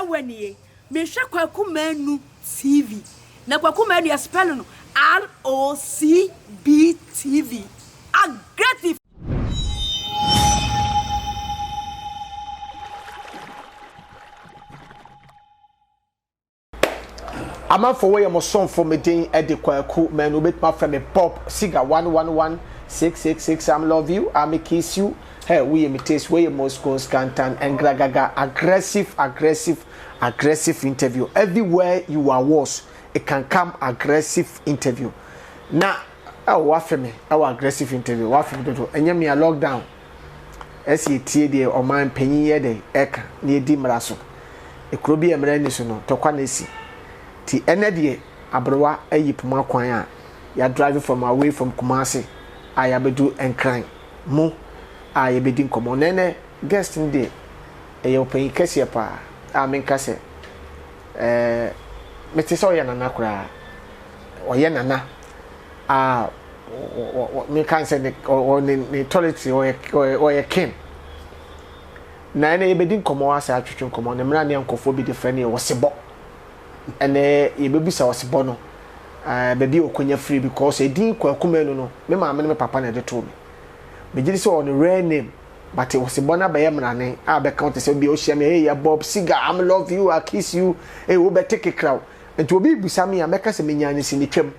wanie me hwe Kwaku Manu TV na Kwaku Manu ya spell no ROCB TV aggressive I'm for way I'm son for me day at the Kwaku Manu with my friend Pop Cigar 111666. I love you, I may kiss you. Hey, we imitate way Moscow Scantan and Gragaga aggressive interview. Everywhere you are was, it can come aggressive interview. Now, our aggressive interview. What for me to and me a lockdown. SET de or mine penny de ek near Dimraso. It could be a merenison to Quanesi. Ti enedie abrowa ayipuma kwan a ya drive from away from Kumasi ayabedu enkran mu ayebedi nkomo nene guest ndi eyopen kese pa amenka se metese oya nana kura oya nana me kan se ne toilet oya kin na ene yebedi nkomo asa atwetwe nkomo ne mra ne ankofo bi de frene wosebo ene yebebisa wosebo no baby okonya free because edin Kwaku Manu no me maame ne me papa na de to me gidi so on rare name but it was bona be mrane a be count say bi o hia me hey Bob Cigar I love you I kiss you hey wo be take a crowd and to obi busa me a meka se menya ne sini twam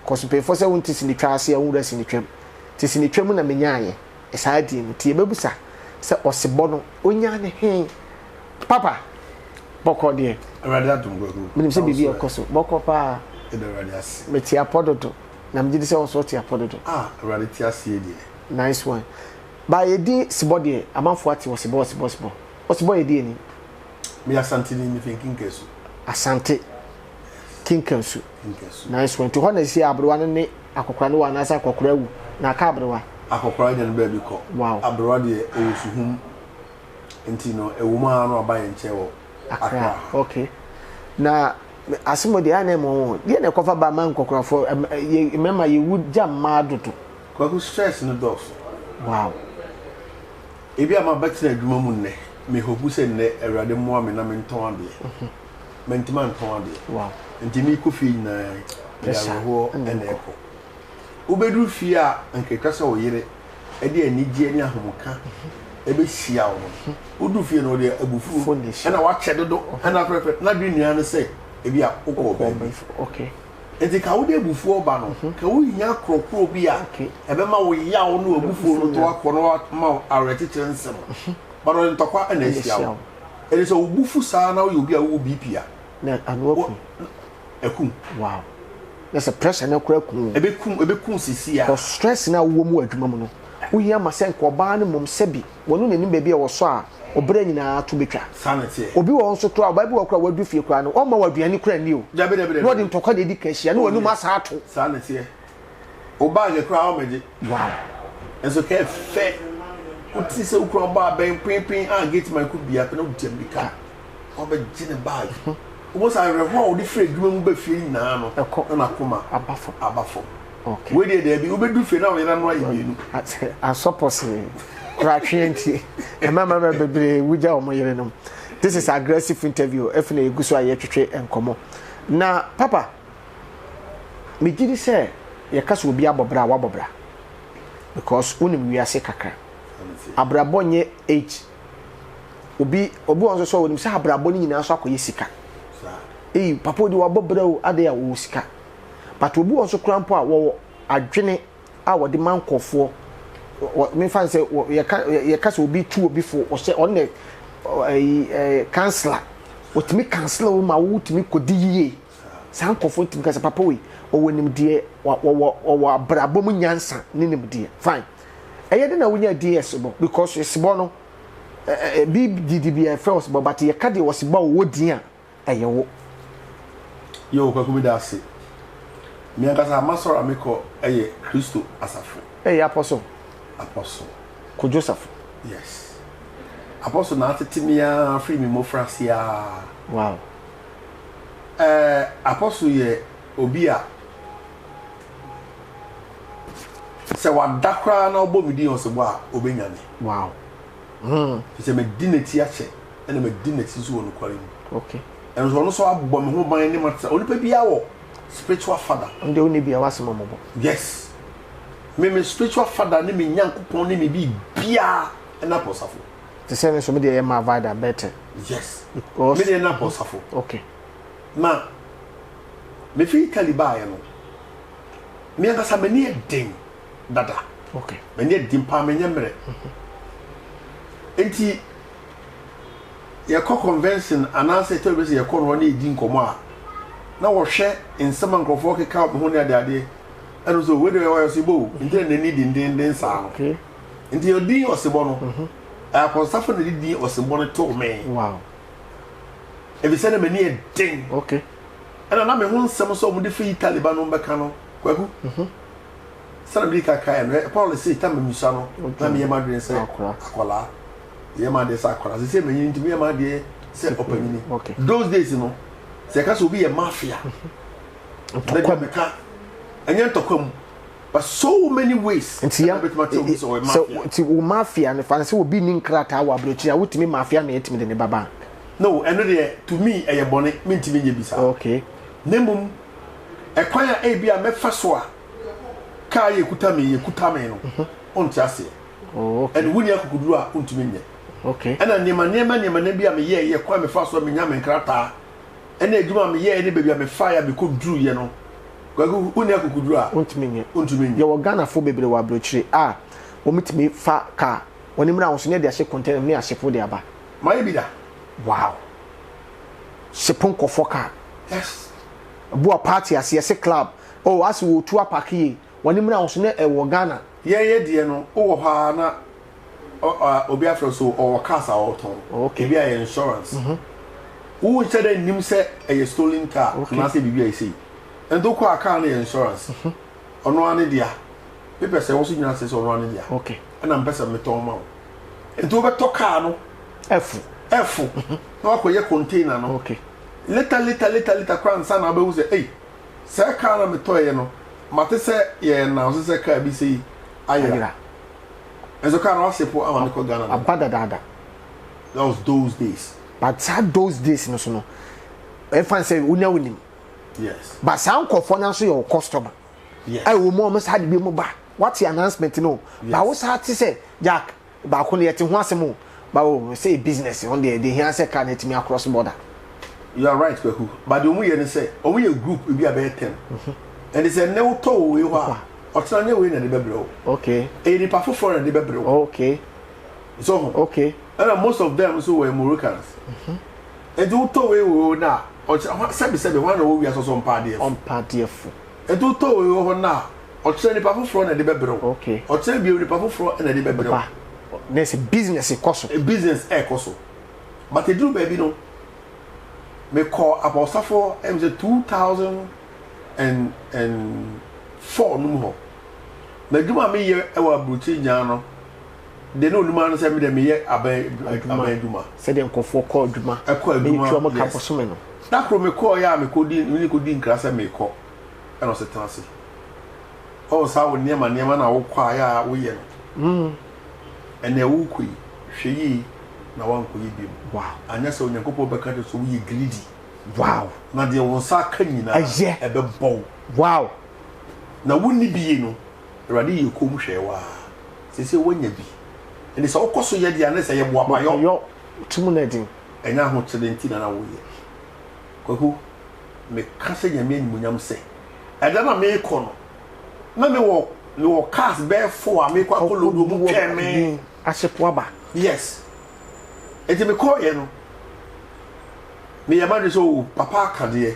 cause pe for say wonti sini twa ase awura sini twam ti sini twam na menya aye esa di mu ti ebebusa se osebo no onya ne he papa boko de awada tumgoku me se bibi okoso boko pa awada as me ti apododo na me gidi se won so ti apododo awada ti ase die nice one ba yedi sibode amanfo ati wosebo yedi ni me asante ni mi thinking kesu asante kinkansu nice one to hona si abrowa ne akokora ne wana sa akokora wu na aka abrowa akokora de be bi ko wow abrowa de osuhum entino ewuma no aba yenche wo akra okay na asimode ana mo de na kofa ba man kokora fo remember you would jam madoto Kwaku stress no dof wow ebi ama batira adwuma mu nne me hobu se nne awrade mo ame na menton ade mentima nton ade wow ntimi kofi na ya ho ene eko ubedu fi a nkeka se oyire ede anigye ni ahomuka ebe hia wo udu fi no de abufu na wa chedodo na prefer na dwi nua no se ebi a ukọ ba okay enti ka wo de abufu oba no ka wo hia krokro bi a ebe ma wo ya wo no abufu no to akọ no ma awretete nsem ba no ntokwa na hia wo ene so obufu saa na wo obi a wo BP a na anoku ekum wow there's a pressure na kura kun ebe kum sisi a for stress na wo mu adwuma mu no wo hia ma se nkoba ne mom sebi wonu ne nim baabi a wo so a obere nyina to betwa sanity obi wo nso to a bible wo kura wadu fie kura no o ma waduani kura ni o dabe no de ntokwa de dikashia na wonu ma sa ato sanity o ba je kura o meje wow enso ke fe uti se ukura ba ben pinpin and get my could be up no jembika o be gine bag o sa reho o di free dwuma mu ba fie na no na koma abafo okay we dey be obedu fe na we na no ayinu asopose kratwenti e mama bebre wuja o moyere no this is aggressive interview if na eguso aye twetwe enkomo na papa me gidi say ye kaso obi abobra wabobra because unim wiase kakra abrabonye age obi onso so onim say abraboni nyina so akoye sika papa odi wabobra o ade ya wo sika but obi onso krampo a wo adwene a wo de mankofo me fan say ye kasa obi tu obi fo o say on the counselor otimi counselor ma wo timi kodi yie san kofo timi kasa papa we o wonim de wo abrabom nyansa ne nim de fine eye de na wonya DS bo because yesbo no bi DDB first but ye ka de wosbo wo din a eye wo yo Kwaku bi da se mi akasa amasoro ameko eye Kristo asafo apostle ko Joseph yes apostle na tetimia free me mo frasia wow apostle ye obi a se wadakra na obo mi di osebo a obenyane wow se me dineti ache ɛna me di na ti so no kware mu okay and so no so abɔ me ho ban ne mata onipa bia wo spiritual father nde oni bia wasem mobo yes me spiritual father ne me nyankopon ne me bi bia na posafo te say me so me dey ma vida better yes because me dey na posafo okay ma me fi Italy no me anga sa me ne den dada okay me ne den pa me nyemre enti ye convention anase to be say ye no na edi nkomo a na wo hwe nsema nkrofo keka ho ne ade eno so we dey wa yosibo nti na ni din sa okay nti odi osibo no akonsafo na di osibo no to me wow e be say na me ne den okay ena na me ho nsem so mo de fi Taliban no beka no kwaku sana bi ka kai no Paul say ta me musa no na me yema dwen say akola yema de sa akola say me yin nti me yema de say opamini okay those days no say ka so bi ye mafia ntokwa meka anya ntokwam but so many ways nti ya so nti o mafia ne fa say obi ni nkrata wa abrochi a wotimi mafia na yetimi de ne baba no eno de to me eye bone me ntimi nye bisa okay nemum ekwan a bia mefa so a ka ye kuta me no on tiase oh okay and wuni akukuduru a ontumi nye okay ena nema na bia me ye kwa me fa so me nya me nkrata ena eduma me ye ne bia me fa ya be ko duru ye no kwagu wuni akukuduru a ontumi nye ye wo Ghana fo bebre wa abrochire a omitimi fa ka woni mra wonso ne de ahye container ne ahye fo de aba mai bi da wow sepon kofo ka yes bo party as yes club oh as wo tu apaki woni mra wonso ne wo Ghana ye de no wo ha na obi afro so o kasa o ton okay bia insurance wo nche nim se e stolen car na se bibia e sei endo kwa car na insurance ono ane dia people say wo so nyina se ono ane dia okay na mpesa meton ma endo be to car no F na akoye container no okay later kwa nsa na be wo se eh se car na metoye no mate se ye na so se car bi sei ayira ezo car na sepo amane ko Ghana abada dada that was those days but those days no so no if I say unya unim yes but san kofo na so your customer yes ai wo mo sa de bi mo ba what's the announcement no ba wo sa ti say Jack ba ko ne yete ho asemo ba wo say business on the here say can it me across border you are right Kweku but the omu ye ne say omu ye group bi about 10 and they say ne wo to we ho otna ne we na de bebre okay e ni pa foforo na de bebre okay so okay and most of them so were Moroccans and you to we na say one we are so on padefo and you to we ho na otna ni pa foforo na de bebre okay otna bi ni pa foforo na de bebre there's a business cost a business cost but they do baby no me call abosafo MZ 2004 no na djuma me ye e wa bruchi nya no de no numa no se me de me ye aban djuma se de nkofo call djuma e call djuma e mo ka poso me no na kro me call ya me ko di nkrasa me call e no se transi o sa wo niema na wo kwa ya wo ye no ene wo kui hweyi na wan ko yi bi wow anya se onyankopɔ bɛka de so wo yi greedy wow na de wo sa ka nyina e be bɔ wow na wonni bi no awurade yi ko mu hwɛ wa sese wonya bi ene se okoso ye de ane se ye boa pa yo tumu na din enya ho kyele nti na wo ye kwaku me kasa nyame animunyam se ɛda na me kɔ no na me wo cars be for a me kwa kolodo mu tweme ahyepo aba yes enti me call ye no me yamade so papa akade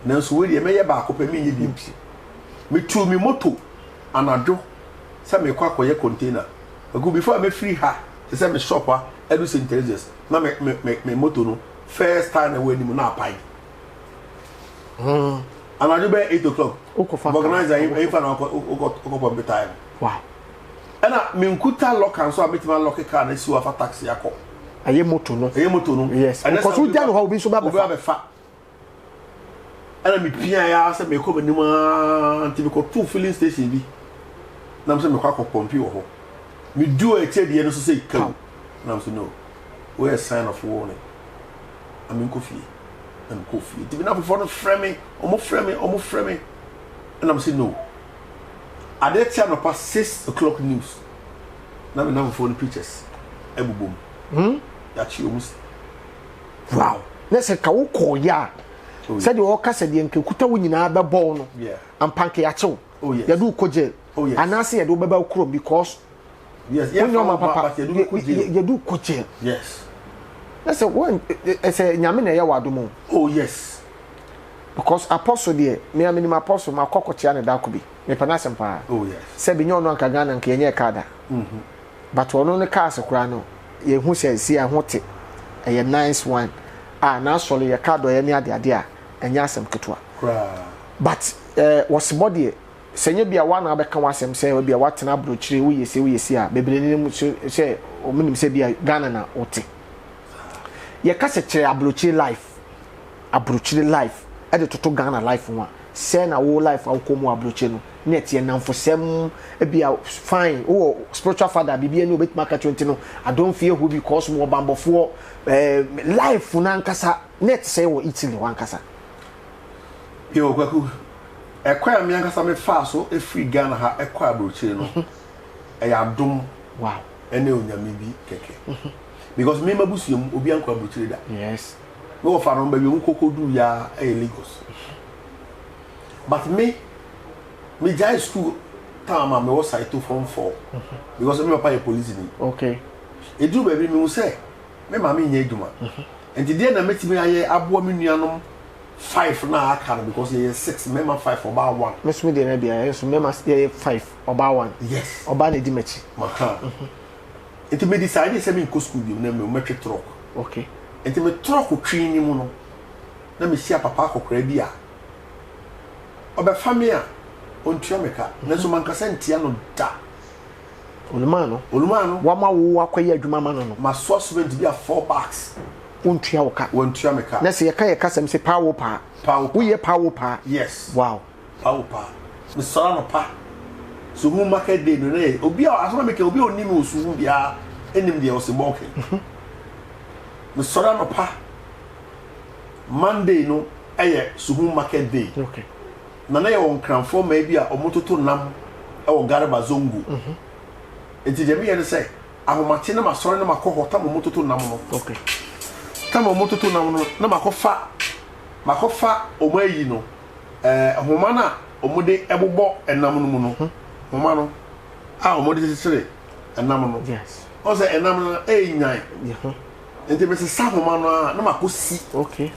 na so we de me ye ba akopɛ me nye bi me tu mi moto anadwo se me kwa koye container agu before me free ha se me shop a edu St. Teresa's na me moto no first time na we ni mu na apai anadwo be 8 o'clock organizer e fa na ko be time wow ana me nkuta lock and so abetima lock car na si wa fa taxi akọ aye moto no yes because we dan how be so ba fa ana me pia ya se me ko banima anti me ko two filling station bi na me se me kwa ko pompi wo ho me do a tie de no so say ka na me so no we a sign of warning I'm in coffee. I'm coffee. If you not before the frame, almost frame. And I'm saying no. At that time, past 6 o'clock news. Now I'm before the pictures. Every boom. That's you almost. Wow. Let's say Kawuko ya. Said you all said the Kuta winina be born. Yeah. And Pankiato. Oh yes. You do koje. Oh yes. And I say you do beba ukro because yes, yeah, my papa you do koje. Yes. Let's say one say nyame ya wadumo. Oh yes. Because apostle there, me my apostle my kokotia na da kubi. Me panasem pa. Oh yes. Say bi nyo no anka Ghana nka yenye kada. But ono ne car sekura no ye hu say si ahote. A nice one. Na solo ye card ye ne ade a enya asem ketwa. But was body senye bia wa na abeka wasem say we bia watena brochire we yesi a bebre ne say o minim say bia Ghana na ote. Ye ka se kire abrochire life e de toto Ghana life one say na wo life awkomu abrochire no net ye namfosem e bia fine o spiritual father bibia ne obet market 20 no I don't fear who because mo bambofo life na nkasa net say wo Italy wan kasa yo kwaku ekwa mi ankasa me fa so e free Ghana ha ekwa abrochire no e ya dom wow ene onyame bi keke because me mabusuam obi ankwa abrochire da yes me wo fa no ba bi nkokodu ya e Lagos but me jai school time me was site to form 4 because me papa police ni okay e do baby me say me ma me nya aduma and the na metimi aye abo me nuanom 5 na aka because ye 6 me ma 5 oba 1 me so me dey na bia so me ma 5 oba 1 yes oba na di machi maka it me decide say me go school bi na me metwe truck okay and me truck twi ni mu no na me sia papa akokra bi a oba famia ontua meka na so mankasa ntia no da olumano wa ma wo akwaye adwuma ma no ma source rent bi a 4 bucks ontua woka ontua meka na se ye kasem se power pa wo ye power pa yes wow power pa me sora no pa so hu market day no na obi a asoma meka obi oni me osu bia enim de oseboke me sora no pa Monday no eye suhu market day okay na ye won kranfo ma bia omototo nam e wo garaba zongo enti je me ye say ahomate na masore na makohota mototo nam no okay tama mototo nam no na makofa omayi no homa na omode ebobo enam no mu no homa no omode sesere enam no yes o say enam no nyan enti me se sa homa no na makosi okay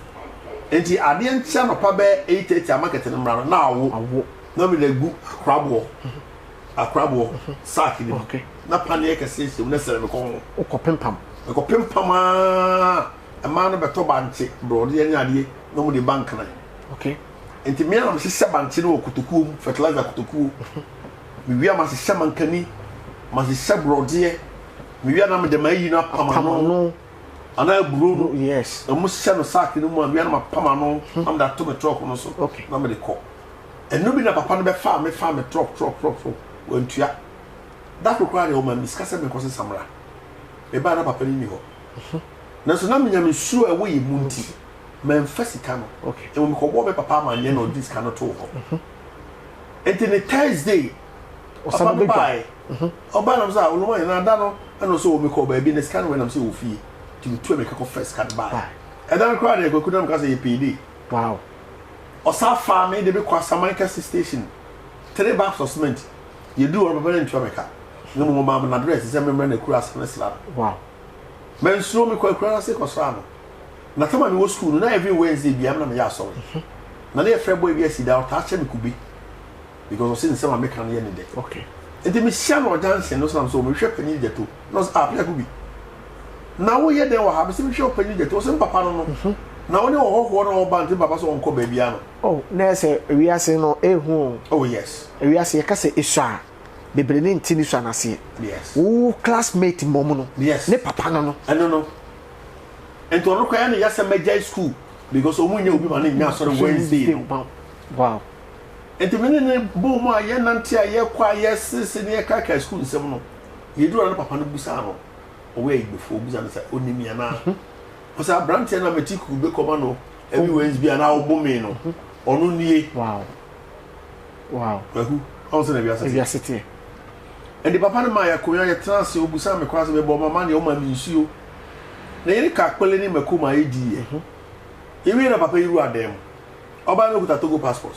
enti ade ntia no pa be 8:30 market no mra na awo na me legu akrabo sack ni okay na pane ka sese na sere me ko pempam ama no beto banche bro de nya ade no mo de bank na okay enti me na me se banche no kutuku fertilizer kutuku me wi ama se mankani ma se bro de me wi na me de mayi na pama no ana bro no yes e mo se no sack no mo wi na ma pama no am da to me truck no so okay na me de ko eno bi na papa no be fa me truck wantua that require o ma miskasa me ko se samra e ba na papa ni ho na so na menya me suru e wo ye munti me mfasika no okay e mo ko bo be papa ma nye no this cannot to ho enti ne Thursday o sa be bye oba na so oluma na da no eno so o me ko ba bi ne scan when am say wo fie ti tu me ko first card bye e dan require e ko kudam ka say PD wow o sa fa me de be kwa Samanka station 3 bags of cement you do on papa ntua meka no mo ma na address say me na kura asana sila wow men so me kwa kura se ko so no na tama me wo school na every Wednesday bi am na me ya so na na frɛ boy bi asida o ta che me kubi because o sin say ma make kan ye ne de okay enti me sia no dance no so me hwɛ panyi jeto no apia kubi na wo ye den wa ha me se me hwɛ panyi jeto so papa no na wo ne wo na wo ba nti papa so onko ba bia no oh na say we ase no ehu oh yes we ase ye ka say isha bebre ne ntini so na se yes wo classmate mom no yes ne papa no no ento no kwa ya ne yasa majai school because omunya obi ma ne nya so Wednesday wow enti me ne bo mu a ye nante a ye kwa ye sese ne ka school nsem no ye duro no papa no busa no o we igbefo busa no say onimia na Because I brand na metiku be come no every Wednesday and I bo me no. Onu nie. Wow. Who? How say na we are sitting. And the papa na ma ya konya ya trans obusa me kwase be bo mama na o ma mi nsuo. Na yiri ka kpele ni makuma edi ye. Ewi na papa yiru adem. Oba no kuta Togo passport.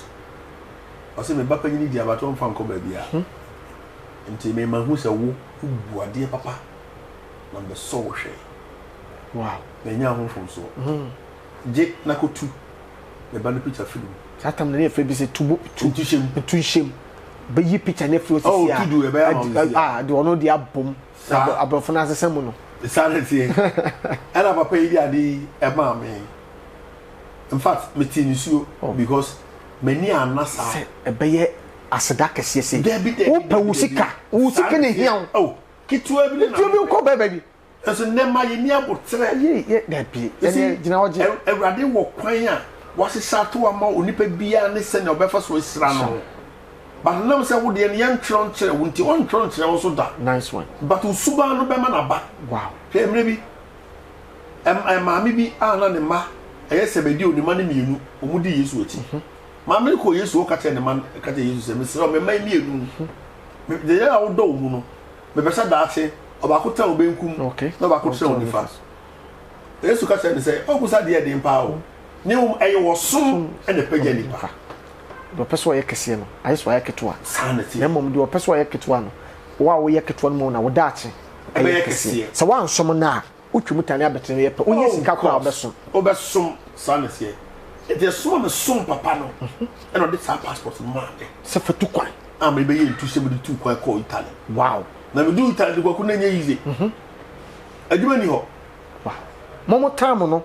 O se me papa ni di abato mfa nko ba bia. Nti me ma hu se wo bu ade papa. Na be so wo hwe. Wow. Me nya ho fom so. Je na ko tu. Me ba no picture film. Satam na efe bi se tubo tu be yi picture na efe osisi ya. Oh, tudu e be ya. De ono de abom. Abofo na asesem no. Sanity. Era papa yi ade e ma me. In fact, me tin issue because many anasa e be ye aseda kese se. Wo pa wusika ne hian. Oh, kitu e bi na. Tu bi ko be baby. Eso nema ye ni abotre. Ye da bi. Ene gina oje. Ewrade wo kwan a wasisa to ama onipa bia ne se na obefa so isra no. But now say wo de ne yan tron kire wo nti on tron kire wo so da. Nice one. But usuba no be ma na ba. Wow. Emre bi maami bi ana ne ma eye sebedi onima ne mienu omudi Yesu achi. Maami ko Yesu o kache ne man kache Yesu se me se o me mai mienu. Me de ya wo do mu no. Me besa da ache oba ko ta obenkum. Okay. No ba ko tra onifa. Yesu kache ne se o kusa de de mpa o. Ne eye wo som e ne pagya nipa. Do peso ye kese no. Ayi so ye ketwa. Sanity. Na mom do peso ye ketwa no. Wo ye ketwa no na wo da ache. Eye kese. So wan som na utwu tane abetere ye pe. Onye sika kwa obeso. Obesom sanity. It is so me som papa no. E no de sa passport ma de. Se fetu kwan. Me be ye ntu se me de tu kwan ko Italy. Wow. Na me do Italy de kwaku na nya easy. Adwuma ni ho. Wow. Momo time no.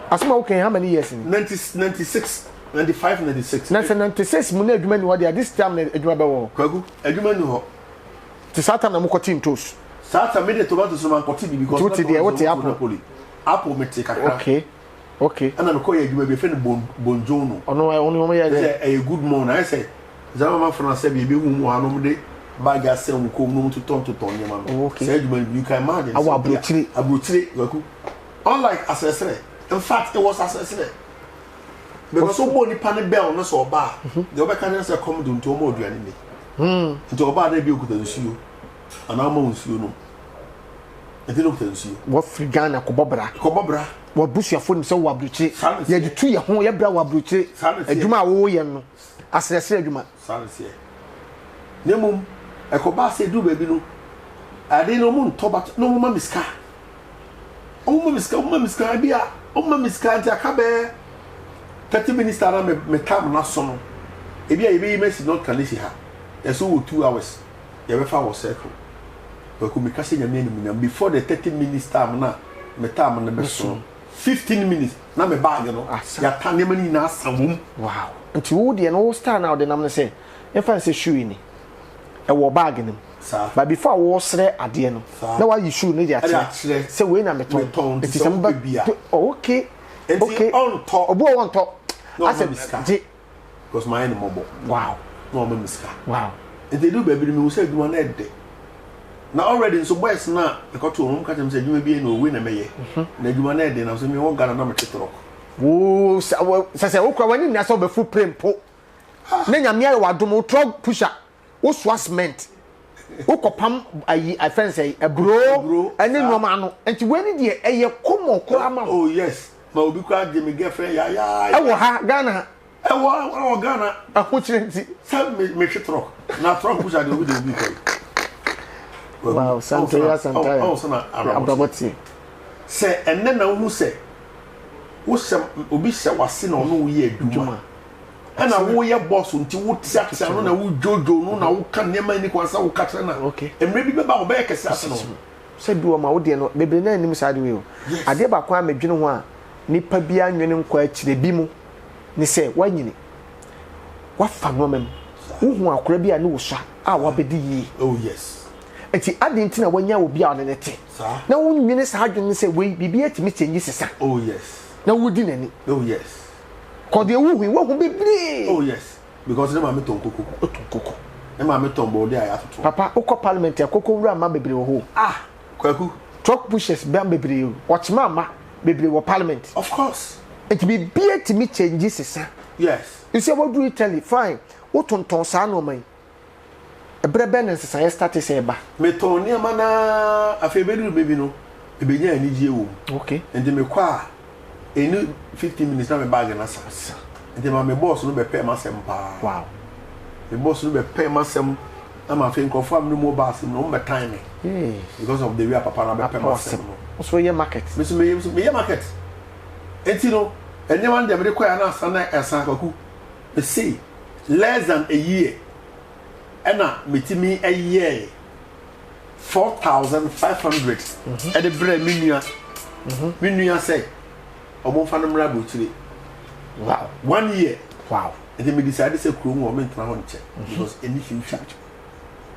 Asoma okay how many years in? 96, 95, 96. 96 mu na adwuma ni ho dia this time na adwuma be wo. Kwaku adwuma ni ho. Ti satan na mukoti ntos. Satan me de tomato so man koti bi because what dey apple. Apple me take akra. Okay. Ana no koye adwuma be fe ne bonjono. Ono ya say a good morning. I say zama man France be hu mu hanom de bag asem ko mu to ton nyama no. Say adwuma you can imagine. Awa abrochire kwaku. Unlike assessor. In fact, it was assessor. Because so many panic bell no so ba. The other can say come do to mo aduane ni. Nti oba na bi okuta nsuo. Ana ma nsuo no. Enti no okuta nsuo. Wo frigana ko bobra. Wo busuafo nim se wo abrochire. Ye de tu ye ho ye bra wo abrochire. Adwuma wo ye no. Assessor adwuma. Sanse. Nemum ekoba se du baby no. Ade no mu ntoba no mu ma miska. Oma miska bia. Oma miska nti akabe 30 minutes ara me kam na so no. Ebia ye be message not can see ha. Eso wo 2 hours. Ye be fa wo circle. But ko me kase nyame anim before the 30 minutes time na me time na be so 15 minutes na me bag no. Ya tane mani na asawum. Wow. Nti wo de no star na wo de nam ne se. E fa se shoe ni. E wo bag nim. But before wo sre ade no. Na wa yi shoe no dia che. Se we na meton. It is some bia. Okay. Okay. On top. Obo on top. I said miska. Because my enemy mobo. Wow. No me miska. Wow. And they do baby me say do na ede. Now already so boys na e ko to hom ka tem say dwuma bi na owi na meye. Na dwuma na ede na so me wo gana na me tetro. Wo se wo kwa wani na so be fu prempo. Na nyame ayi wadom truck pusher. Wo so cement. Wo kopam ayi I friend say e bro ene noma no. Enti wani de eye komo kora ma. Oh yes. Ma obi kwa de me girlfriend ya. E wo ha Ghana. E wo Ghana. Aho chirenti. Say me truck. Na truck pusher de obi de obi kai. Wow, Santaya. Oh, so na Ababoti. Say enne na hu say wo sem obi se wase na ono wo ye adwuma. Ana wo ye boss nti wo tiatia no na wo jojo no na wo ka nema ni kwansa wo ka na. Okay. Emre bi beba wo be kese ase no. Se bi wo ma wo de no bebre na anim sa de we o. Ade ba kwa medwene ho a nipa bia nwene nkwa akire bi mu ni se wanyini. Wa fa no mem. Wo hu akora bi a ne wo sha a wa bedi yi. Oh yes. Enti ade nti na wanya obi a ne te. Na wo nwene sa adwene se we bibi atimi chenyi sesa. Oh yes. Na wo di nani. Oh yes. Cause they wo bebre. Oh yes. Because them am tonkoko. Otonkoko. Them am tombo dey atoto. Papa, ukọ parliament akoko wura ma bebre wo ho. Kwaku. Truck pushers be am bebre. Watchman ma bebre wo parliament of course it be bia timi change sesa yes you say what do Italy fine wo tonton sa no man ebre ben sesa ye start say ba me ton ne ma na afebedu baby no ebenya ani gie wo okay enti me kwa enu 15 minutes na me bag na sa enti ma me boss no be pay ma sem pa wow me boss no be pay ma sem am afin ko fam no mobile sim no be time because of the way papa na be pay ma sem no so ye market me ye market enti no enya wan dem de kwa na asa na esa kwaku me see less than a year ena metimi a year 4,500 at the bread minua say omo fa no mra bochire wow 1 year wow and then me decide say kuro mo mentra ho nche because any future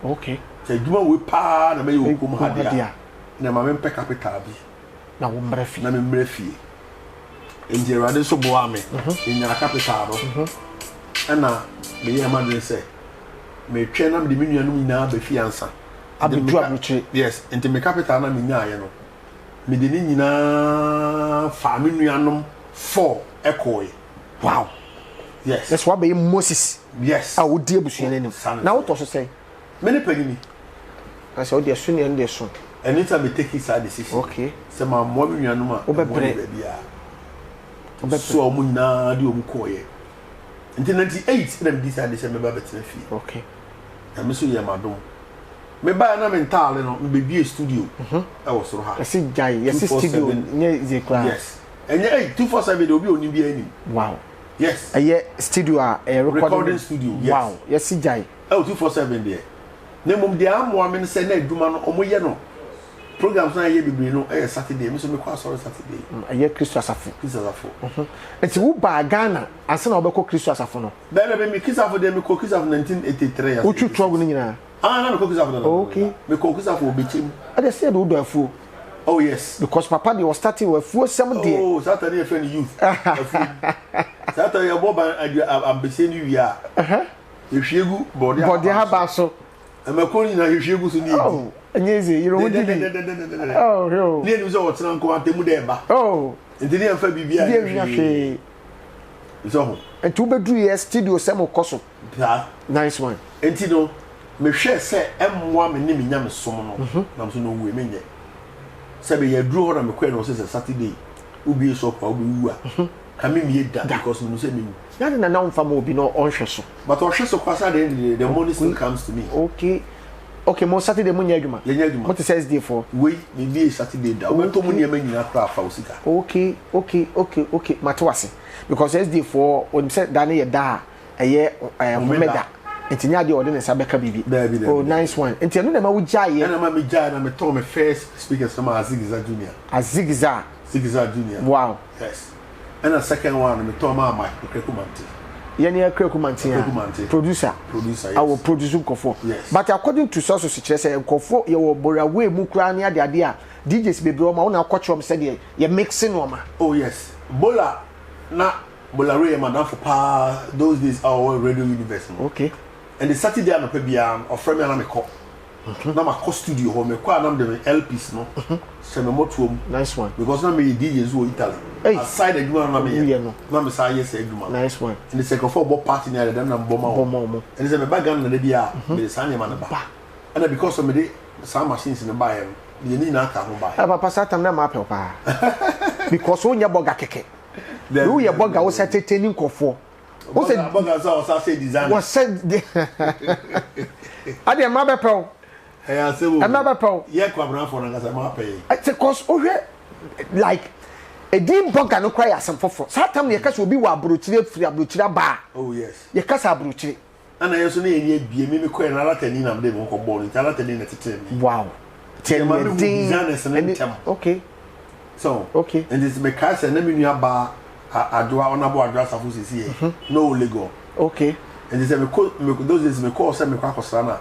okay say duma we pa na me yo kom ha dia na ma me pe capital bi na wo mra fi na me mra fi enje rade so bo ame nya capital no na me ye ma de say me twa na me de minua no nyina ba fi ansa abedu abuchire yes enti me capital na me nya ye no me de ni nyina fa me nuanom 4 ekoi wow yes that's what be Moses yes a wo die abusuan anim na wo to so say me ne pagini I say wo de so ne nde so anytime me take his decision okay say ma mo me nuanom a obebre so omo nyina de omo koye enti 98 na me decide say me ba betina fi okay na me so ye madom me ba na me ntale no me be bie studio e wo soro ha yesi jai yesi studio nye zekra yes enye 247 de obi oni bi anim wow yes aye studio a recording studio yes wow yesi jai 247 de na mum de amwa me se na aduma no omo ye no programs na ye bibiri no e Saturday me so me kwa sorry Saturday aye Kristo asafo enti wo ba Ghana ase na obekọ Kristo asafo no be na be me Kisafo de me ko Kisafo 1983 ya wo tu trog no nyina na me ko Kisafo no okay me ko Kisafo obechim ade se do afuo oh yes because papa they was starting with afuo sem de oh Saturday friend youth Saturday your boba ambese ni wi a ehwiegu body ha ba so amako ni na ehwiegu so ni oh anyeze you know what oh yo ni ni so wotsena nko atemu de ba oh ntini amfa bibia ni hwe so ho enti obedu ye studio sem koso nice one enti no me hwe se emwa me ni me nya me som no na so no wu me nye se be ye duru ho na me kwe no se Saturday ubi so pa ubi wu a kame me da because me no se me na na umfa mo obi no onhwe so but ohwe so kwasa the money still comes to me okay mo Saturday mo nya adwuma mo te says day for we me be Saturday da we to mo ne ma nyina kra fa usika okay matwase because SD for on say da na ye da eye omega entinya de ode ne sabeka bibi oh nice one enti no na ma wo jaye na ma me jaye na me to me first speaker sama Azigza Junior wow yes and a second one me to ma Mike Krekumanti yani Krekumanti producer yes. Our producer kofo yes. But according to sources kire say kofo ye wo borawe mu kra ne ade a DJs bebre o ma wo na kwotrom say de ye mixing o ma oh yes bola re madam for pa those days our radio universe okay and the Saturday na pa bia ofre me na me ko na ma ko studio ho me ko anam de LPs no se me motuom nice one because na me DJs wo Italy aside the juma na me na me say yes juma nice one and the second for bo party na dem na mboma and say me bagan na bia me say na ba and because of me dey some machines in buy me ni na ka ho buy papa satam na ma pe pa because wo nya boga keke wo ye boga wo seteni nkofo wo se boga so say design wo said ade ma be pe I say wo ma be pe ye kwabran for na ka ma pe it's because like a dim boga no cry asem fofo satam ye kase obi wa abrochire free abrochire ba oh yes ye kase abrochire ana yeso na ye bie me ko na latani na mde mo ko ball ni latani na tete me wow tell me designers and them okay so okay and this me ka say na me nua ba adwa onabo adwa safo sisi e no lego okay and this me those days me call say me kwa kosra na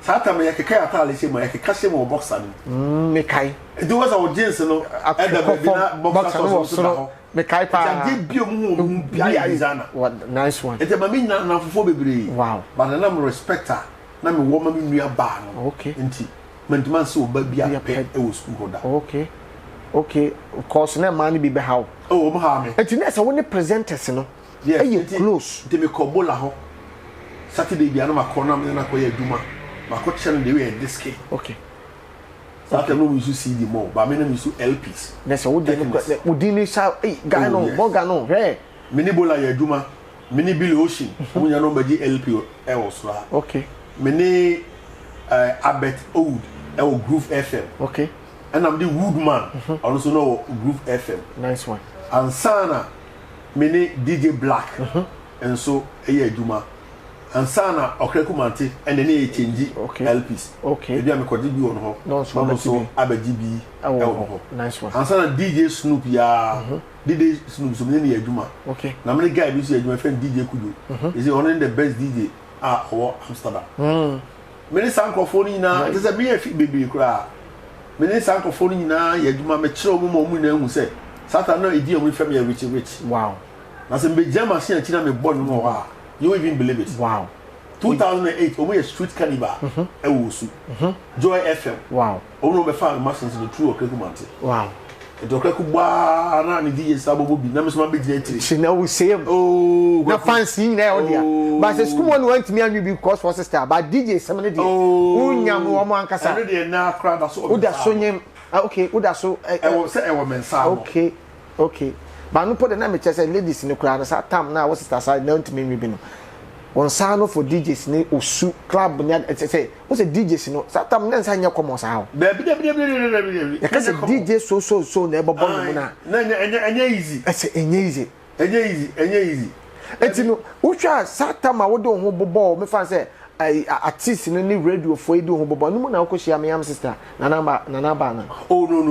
sata me yake kai atale se me yake kase mo boxer ni me kai do was our jeans no e da be na boxer so me kai pa ja bio mu bia designer what nice one e te ma me na fofo bebre wow but na me respect her na me wo ma me nua ba no okay enti mentman so ba bia pe e wo school hoda okay Okay, of course na man be how. Oh, ha me. Enti na say woni presenters no. Yes, you close. Te me kobola ho. Saturday bia na makona me na koye aduma. Makoche no dey we diski. Okay. Saturday no we CD more, but me na me LPs. Na say wodi ni sa guy no, boga no, hey. Mini bola ye aduma. Mini Billy Ocean. Omunya no baji LP e wo so ha. Okay. Mini Abet Oud e wo Groove FM. Okay. And I'm the Woodman. Also know Groove FM. Nice one. And Sana mini DJ Black. And so Juma. And Sana Okreku Manti and then change LPs. Okay. Maybe I'm going to be on her. No, so ABGB. Nice one. And Sana DJ Snoop ya. DJ Snoop so many Juma. Okay. Now many guy be my friend DJ Kudu. Is he one of the best DJ or Amsterdam? Many sankophone na. There's a me baby cry. Many sankophone nyina yaduma me kire omo na hu se Satan na edi omo fam ya rich. Wow. Na se be jam machine akina me born no wa. You even believe it? Wow. 2008 omo ya street cannibal e wo su. Joy FM. Wow. Omo be fan machines the true Okrekumante. Wow. E Okreku gba na ni DJ Sabo bi na me so ma be gina tiri. She now say oh na fancy na o dia. But say school one want me and you because for sister but DJ some dey. Unyam wo mo ankasa. And dey na crowd so. Uda so nyem. Okay, uda so e wo say e wo mensa. Okay. Okay. But no put the name say ladies in the crowd sa tam na wo sister side na ntimi mi bi no. On sa no for DJs ni osu club ni say wo say DJs no sa tam na nsa nya komo sa ha. Baby. Ya ka say DJ so na e bobo no na. Na enya easy. I say enya easy. Eti no utwa satama wo de ho bobo me fan say artist no ni radio for edu ho bobo no mu na ko shia me am sister na namba na. Oh no.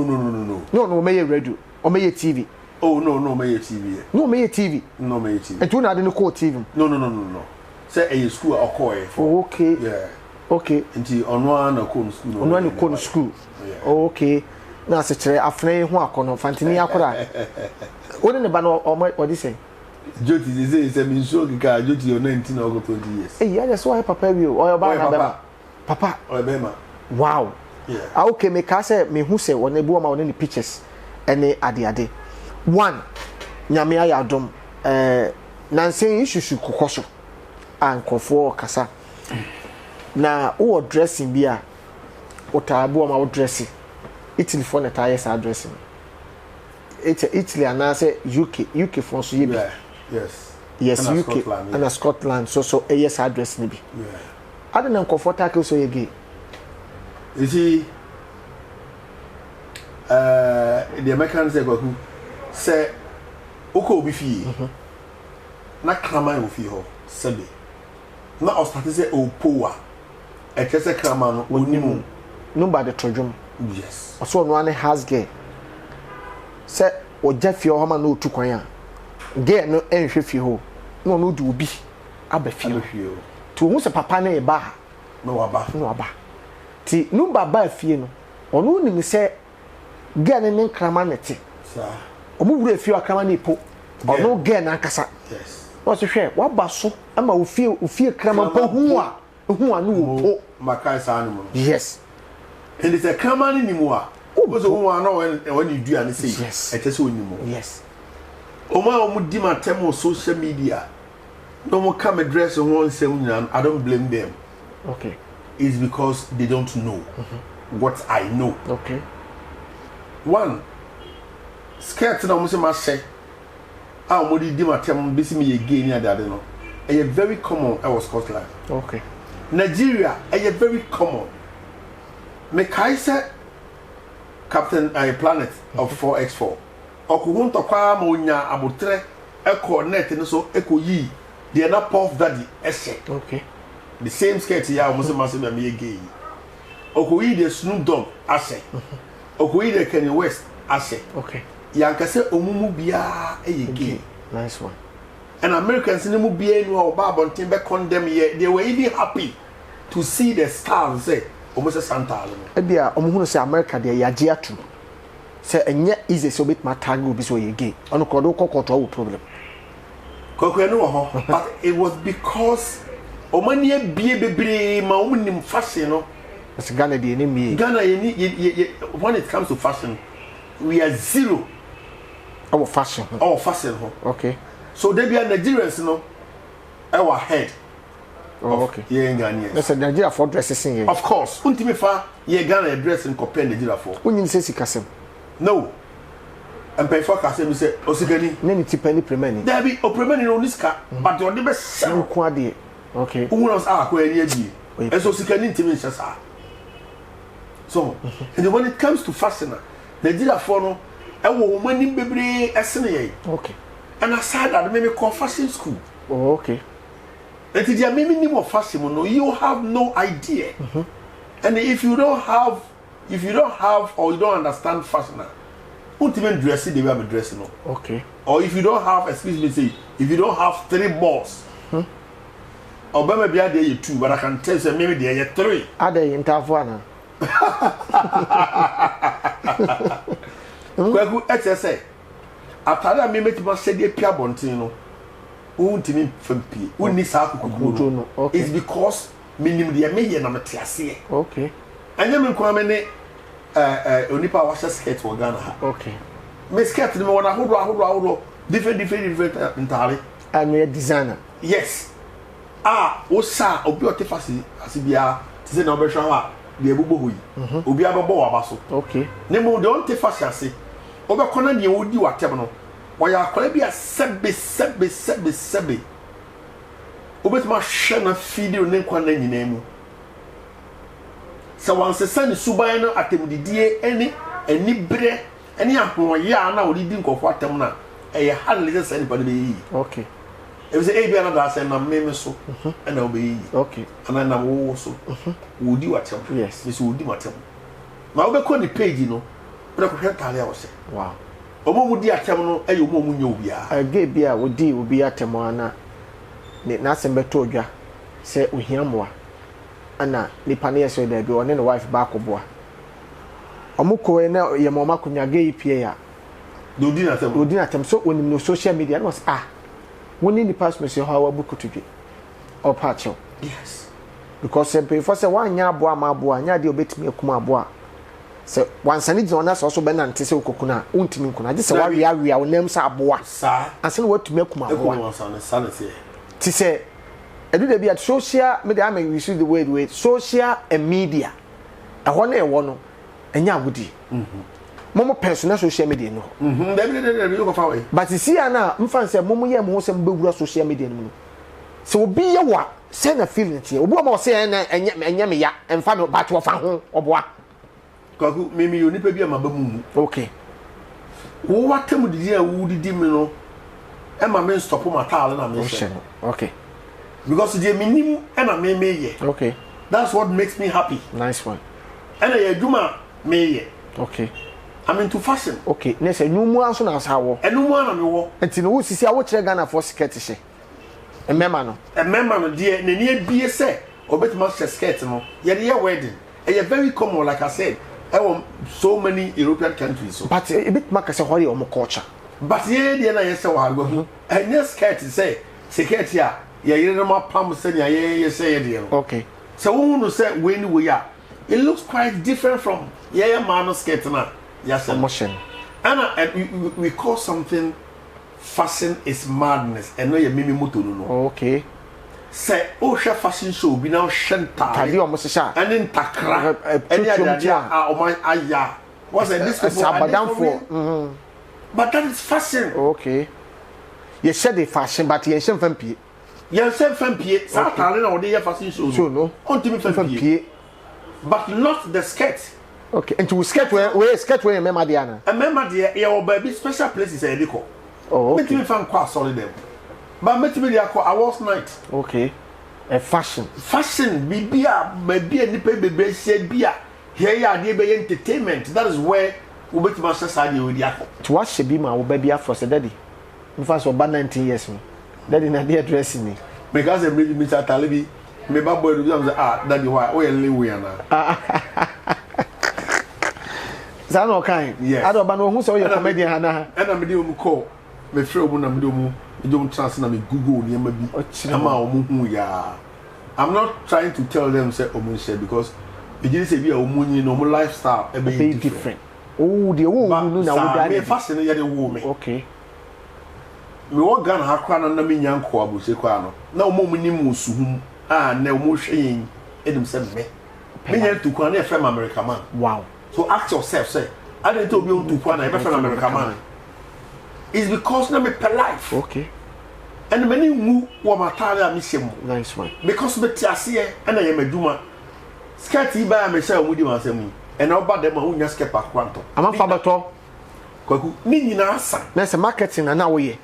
No me radio o me TV. Oh no me TV. No me TV. No me TV. Etu na de no call TV. No. Say a school okoye for. Oh, okay. Yeah. Okay. Nti onwa na ko school no. Onwa ni ko school. Oh, okay. Na se kire afne ho akono fantini akora. Wo ne ba no o di say. Joti say me so kika Joti on 19 or 20 years. Eh yeah, that's why papa we o ba na be. Papa. O be ma. Wow. Yeah. Okay, me ka say me hu say won e bu ma won ni pictures ene ade. One, nyame ayadom nansen ishushu kokoso ankofo kasa na wo dressing bia wo taabu ma wo dressing Italy for na tire sa dressing Italy and say UK for so yebi yes and UK and Scotland so yes address ni bi ade na nkofo take so yegi you see the Americans say go say oko obi fie na kraman ofi ho sebe na o start say opoa e kese kraman no onimu nobody trodwom yes so no ane has girl say o jafie ho ma na otu kwan a girl no enhwe fie ho no no du obi aba fie to hu se papa na e ba no waba ti no baba fie no ono nim se girl ne kraman nete sa omu wure fie akama na ipo ono girl na nkasa yes o se hwe waba so ama ofie kraman pa hu a no opo makai sa anu yes and it's a kraman ni mu a o so hu a no when you do and say yes e tese onimu yes omu di matem on social media no mo come address one say I don't blame them okay it's because they don't know what I know okay one skirt na omo ma say a omo di matem bisi me ye gay ni adade no e very common I was Scotland okay Nigeria e very common me kai say Captain Planet of 4x4 okuhun to kwa ma onya abotre eko net no so eko yi de na puff daddy ese okay the same skirt ya omo se ma se me ye gay okoyi de Snoop Dogg ase okoyi de Kanye West ase okay yankase omumu bia gay nice one and Americans in mu bia no oba bonten be condemn ye they were even happy to see the stars say almost Santa Alamo e bia omuhunu say America de yaje atu say enye easy so bit matag obi so ye gay ono kodo kokoto wo problem kokwe no ho but it was because omani bia bebre ma omunim fashion no it's Ghana de ni Ghana when it comes to fashion we are zero. Our fashion. Our fashion. Okay. So they be Nigerians, our head. Oh, okay. Yeah, Ghanaians. That's a Nigeria for dresses in Of course. Untimi fa ye Ghana dress and compare Nigeria for. When you say Sikasem. No. And pay for Kasem say Osigani. Nani tipeni premeni. There be o premeni no niska, but your neighbor say kwade. Okay. Who knows ko eni agi. And so Sikani ntimi nhyesa. So, and when it comes to fashion, Nigeria for no e wo mani bebre esene ye. Okay. And aside that me call fashion school. Oh, okay. And if you are minimum of fashion, you have no idea. And if you don't have or you don't understand fashion, won't even dress it the way I'm dressing. Okay. Or if you don't have, excuse me, say, if you don't have 3 balls, or maybe there you 2, but I can tell you maybe there you 3. Are they in Tafuana? Well, say, after that, me make say the Pia Bontino. Untimi fempi unni sa akukuru no it's because minim de me ye na metiase okay anya me kwa me ne onipa wa skirt wo Ghana ha okay me skirt me wona hodo different ntare and a designer yes wo sa obi o te fasi asibia ti se na obehwa wa de ebubo hoyi obi abebo wa baso okay ne mo de on te fasi ase obekona de wodi watem no waya akwara bi a sebe obetuma hwe na video ne nkwa na nyina mu se wansesa ni suban no atemdidie eni bre eni ahoye a na odidi nkofo atem na eye halile se ni pa de yi okay e say e bia na da se na meme so na obeyi okay ana na wo so wodi watem yes me so wodi watem ma obekọ ni page no bre ko hwe tale a wo se wow omo di atem no ayo omo nya obia age bia wodi obi atem ana ne na sembeto odwa se ohiamoa ana nipa ne yeso da bi one ne wife ba koboa omuko na ye mama kunya ge pie ya dodi na atem so onim no social media no was woni ni pass me se how abukutudwe or pacho yes because before say wanya aboa ma aboa nya de obetimi akuma aboa se wansane di ona so be nante se okokuna untimi nkuna je se wawia onem sa aboa sa asene watumi akuma aboa wansane sane se ti se edu de bia social media am we see the way social and media ehwo na ewo no enya agudi momo personal social media no de you go far away but see ana mfa nse momo ye mo se mbewura social media no so obi ye wa se na feeling tie obi mo se enya me ya emfa me bat wo fa ho oboa kwaku mimi yo nipa bia mabamu okay wo watem didi a wo didi me no e ma me stop ma taale na me se okay because the minim e na me ye okay that's what makes me happy nice one and ya duma me ye okay I'm into fashion okay ne se numu anso na asawo enumu ana me wo enti no sisi a wo kire Ghana for skirt hye emema no de ne ne bie se obetima skirt no ye wedding e very common like I said so many European countries so but a bit makase hori o culture but ye de na ye se wa go and yes skirt say skirt here ye yire no mapam se ne ye say ye de okay so we no say we ni we ya it looks quite different from ye man skirt na yes emotion and we call something fashion is madness and no ye mimi moto no okay say o hwe fashion show bi na hwenta tadi o mo sha and in takra and ya o man aya what's this for but that is fashion okay you said the fashion but you shem fampie you shem fampie sa tale na o dey fashion show no on timi fampie but not the skirt okay and to skirt where member dey na a member dey e o ba bi special places e dey ko oh okay me fan kwa solid them but me dey akọ awards night okay a fashion bibia baby nipa bebe se bia here ya dey be entertainment that is where we bet ma sasa dey we dey akọ to wash be ma wo baby afro say daddy in fact so 19 years me daddy na dey dressing me because they me Mr. Talibi me ba boy do am say daddy why o ye lewe na zano kan yes ado ba no hu so ye comedian hana and am dey o mu call me free o mu na me dey o mu don't trust na me Google ni ma bi ama o mu hu ya I'm not trying to tell them say o mu share because e just say bi o mu ni no mu lifestyle e be different Oh, the wo nu na wo da. Me fast no ye de wo me. Okay. Me wo Ghana ha kwa na me nyanko abose kwa no. Na o mom ni musuhum a na o mo hwe edim se me. Me nyan tu kwa na e frem America man. Wow. So ask yourself say, I didn't tell you to kwa na e frem America man. It's because na me per life. Okay. And many mu wo matare a me hyem. Nice one. Because me tiase e na ye maduma. Skirt yi ba me say o mudi man say and over them who nya skirt pa kwanto. Ama fa beto. Kwaku ni nyina asa. Na say marketing na wo ye.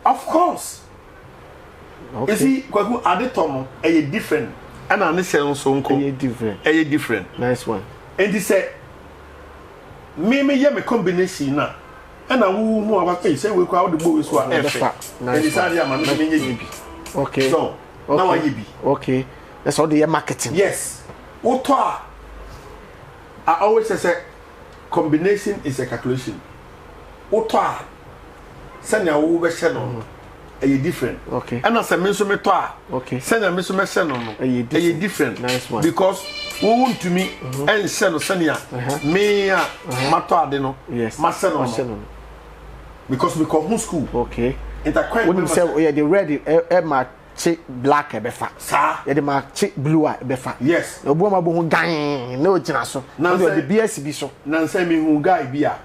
Of course. Okay. You see, kwaku adeto no e different. And an say nso nko. E different. E different. Nice one. And he say me ye me combination na. And I who about say we kwa the boy so efe. And he say am na me nye bi. Okay. So, now I be. Okay. That's all the marketing. Yes. Auto I always say combination is a calculation. Auto send your over channel a different. Okay. And as a mention me to okay. Send a mention me channel a different. Nice one. Because who want to me and send senia me matter adeno. Yes. My son. Because we come school. Okay. Interquine when you say oh yeah the red ma che black e be fa sa ye de ma che blue a be fa yes obo ma bo hu gan na o gina so na de BS bi so na say me hu guy bi a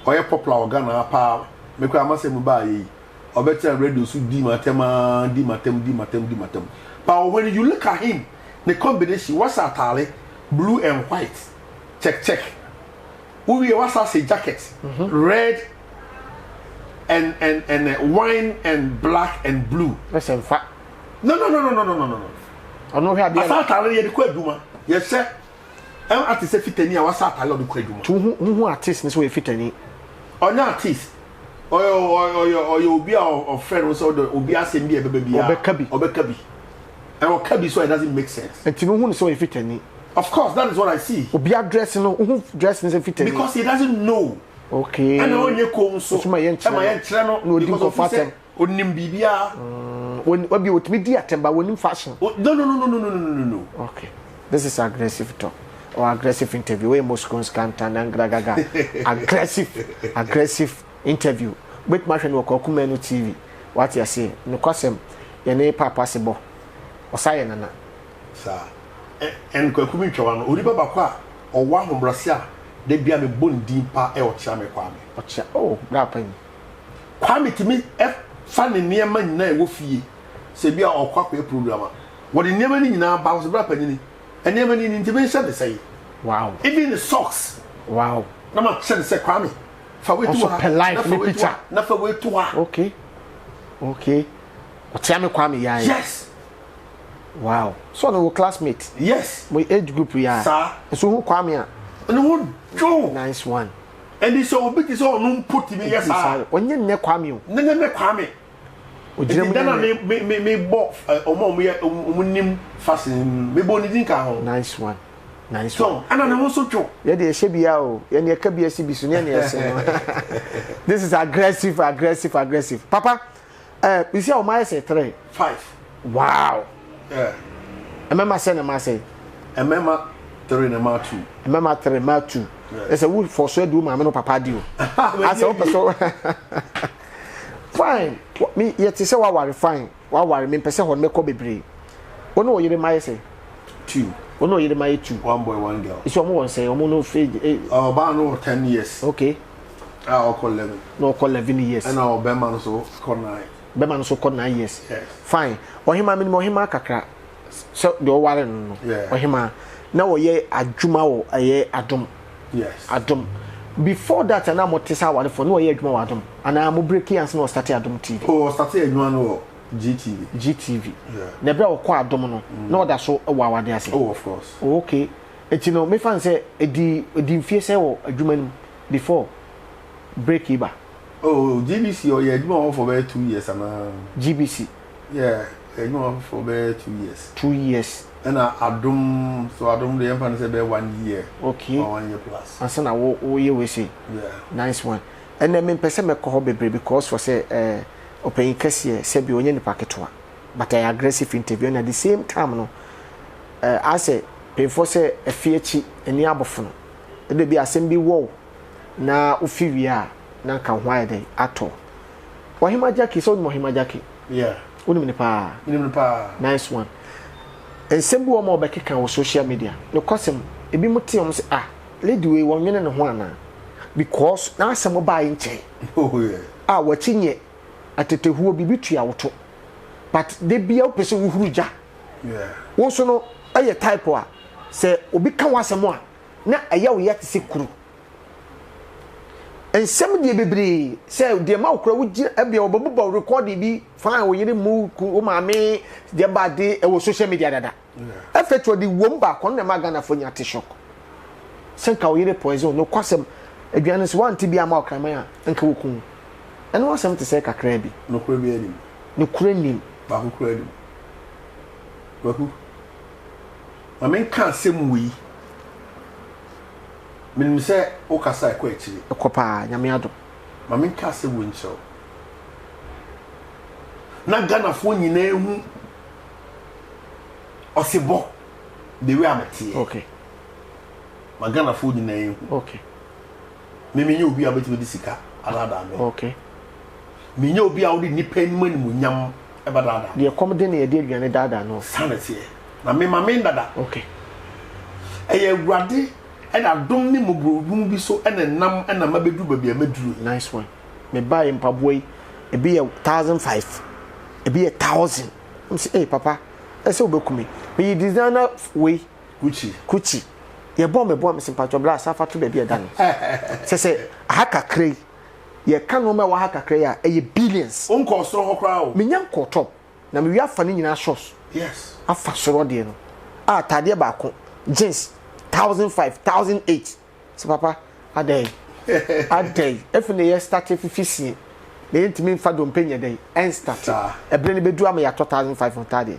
oye popular organ pa me kwa ma say mu ba yi obeta radio so di matem. But when you look at him the combination what's atale blue and white check we what's say jacket red and wine and black and blue. That's in fact. No. I know how they are. Atale ye de kwa aduma. Yes sir. Artist fitani a wasa atale de kwa aduma. Who artist ni so fitani. Onya artist. Oyo obi of friend so the obi asem bi e bebe bia. Obeka bi. And okabi so it doesn't make sense. And you know who so fitani. Of course that is what I see. Obi dress no who dress ni fitani. Because he doesn't know. Okay. And on your com so my entreno no because of onim bibia when be with me dia temba when fashion. No. Okay. This is aggressive talk or aggressive interview. We most constant and gaga. aggressive interview. With machine work or Kumenu TV. What you say? No kwasem ye ne papa sebo. Osaye nana. Sir. And kwakumi twa no ori baba kwa o wa hombrasia de bia me bon din pa e o chia me kwa me o chia oh bra pan kwa me timi e fa ne niema nyina e wo fie se bia o kwa program wo de niema ni nyina ba wo bra pan ni e niema ni intervention de say wow even the socks wow na ma chen se kwa me fa we to ha life ni picture na fa we to ha okay o chia me kwa me ya yes wow so no classmate yes my age group ya sir so who kwa me a no Joe. Nice one. And this so big is all no put me yes sir. When you ne kwame o. Ne kwame. O jire me bo omo mo nim fashion me bo ni din ka ho. Nice one. So ana na won so Joe. Ye de ehye bia o. Ye ne ka bia si bi so ne ne ese. This is aggressive. Papa, you see how my say 3 5. Wow. Yeah. Remember say na ma say. Remember 3 and 2. Remember 3 and 2. There's a wood for so do my no papa dio. As so fine. Me yet say wa worry fine. Wa worry me pese ho me ko bebre. Ono o yire mai say 2. Ono o yire mai 2. 1 boy 1 girl. It's omo won say omo no fage. Oh ba no 10 years. Okay. Ah o 11. No 11 years. And our Bema no so 9. Bema no so 9 years. Yes. Fine. Ohima me ohima kakra. So the worry no. Yeah. Ohima na wo ye adwuma wo aye adom. Yes. Adom. Before that, and I'm Motisa one for no year Adam. And I'm breaking and no started Adam TV. Oh, started one GTV. GTV. Yeah. Never acquired Domino. No, that's so a wow, they say. Oh, of course. Okay. And you know, me fan say a fierce or a human before break Iba. Oh, GBC or yeah, you know for about 2 years and GBC. Yeah, you know for about 2 years. 2 years. And Adum, so Adum the infant say about 1 year. Okay. Or 1 year plus. And so now we say. Yeah. Nice one. And then me person me call baby because for say open kesi say be onye ni paketwa. But I aggressive interview and at the same time no I say before say a fiechi any abofo no. E dey be asem bi wo na ufi wi a na ka ho ayede ato Ohima Jackie so Ohima Jackie yeah unim ne pa nice one ensem bi wo ma obekeka wo social media no kosem ebi muti om se lady we won nwene ne ho ana because na asem ba yi nche oh yeah wachinye atetehuo bibi tua woto but de bia wo pese wo huruja yeah wo so no aye type a se obi ka wasem a na aya wo yate se kuru ensem de bebre se de ma okura wo abia obabuba record bi fine wo yire mu o ma me de ba de e wo social media dada effect wo di wom ba kon na magana fo nya te shock senka wo yire poison no kwasem aduane so wanti bia ma okraman a enka wo kun eno wasem te se kakra bi no kura bi anim no kura nim ba ko kura anim ba ku ma men kan sem wi min se o kasa ko akiri ekopa nyame ado ma men kan se wo ncho na Ghana fo nyina ehu osebo the way am tie okay ma Ghana fo nyina ehu okay me menye obi a beti sika alada me okay menye obi a wodi nipa ni manimu nyam e badada de kom de ne de aduane dada no sanity na me ma men dada okay eye awurade e da dom ni mobrobum bi so e nam e na mabedu babia maduru nice one me buy mpaboy e be 1,500 e be 1,000 I'm say papa e say obekumi me designer way Gucci ye bom me simpacho bra safa to baby dan se haka kray ye ka no ma wa haka kray a e billions onko so ho kra o me nyan ko top na me wi afa ni nyina shoes yes afa soro de no tade ba ko jeans 1,500 1,800 so papa adai if ne start fifisi me ntimi mfa do mpenye dai en start e bre ne bedu am ya 2,500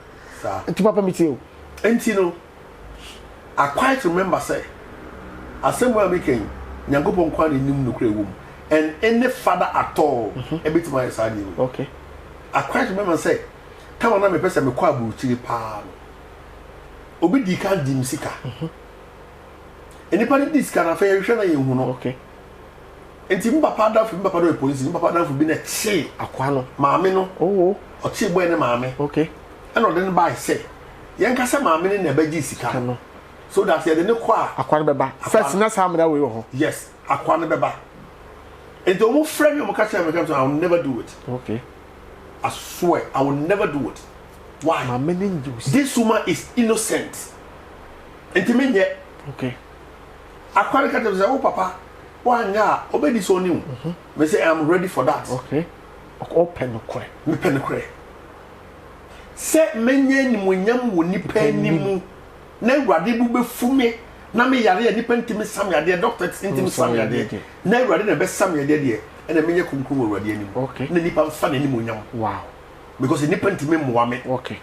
nti papa mi tie o enti no I quite remember say assemble making nyankopon kwa ni nim no kra wom and any father at all e bit my side okay I quite remember say come on na me pese me kwa abuchiri pa no obi di kan dim sika enipa ni diska na fa yehwe na yehu no okay enti mbapa da fu mbapa do police mbapa da fu bi na chi akwa no maame no oh o chi boy ne maame okay and o den buy say yen ka say maame ne na ba gi sika no so that you dey kwa akwa beba first na samra we ho yes akwa ne beba enti o mo frame you mo ka say I will never do it okay I swear I will never do it why maame ne use this woman is innocent enti me nye okay akwa ne ka say oh papa wanya obedi so ni me say I am ready for that okay open no kwe me pen kre se menye ni monyam wo nipa nimu na awurade bu befume na me yare ya nipa ntimi sam yade doctor ntimi sam yade na awurade na be sam yade de na menye kunkum wo awurade anim na nipa mfa na ni monyam wow because nipa ntimi mmoa me okay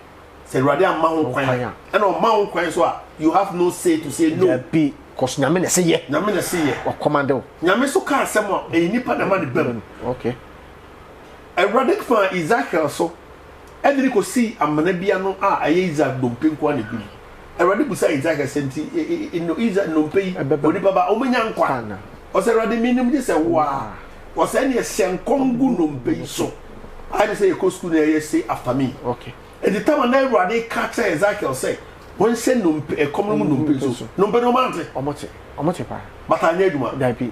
se awurade amma ho kwan na o ma ho kwan so a you have no say to say no be cause nyame na say ye nyame na say ye o commando nyame so ka asem a e nipa na ma de bam okay awurade fa Ezekiel so ediri ko si amana bia no a aye Isaac dompe nko na bi awurade busa Ezekiel senti no Isaac dompe oni baba o menya nkwa o se awurade minim je se wa o se ne senkongu dompe so I say ko school na ye say after me okay e di time na awurade ka tell Ezekiel say won se nompe e komno nompe so nompe no mante omote pa bata nya aduma dai bi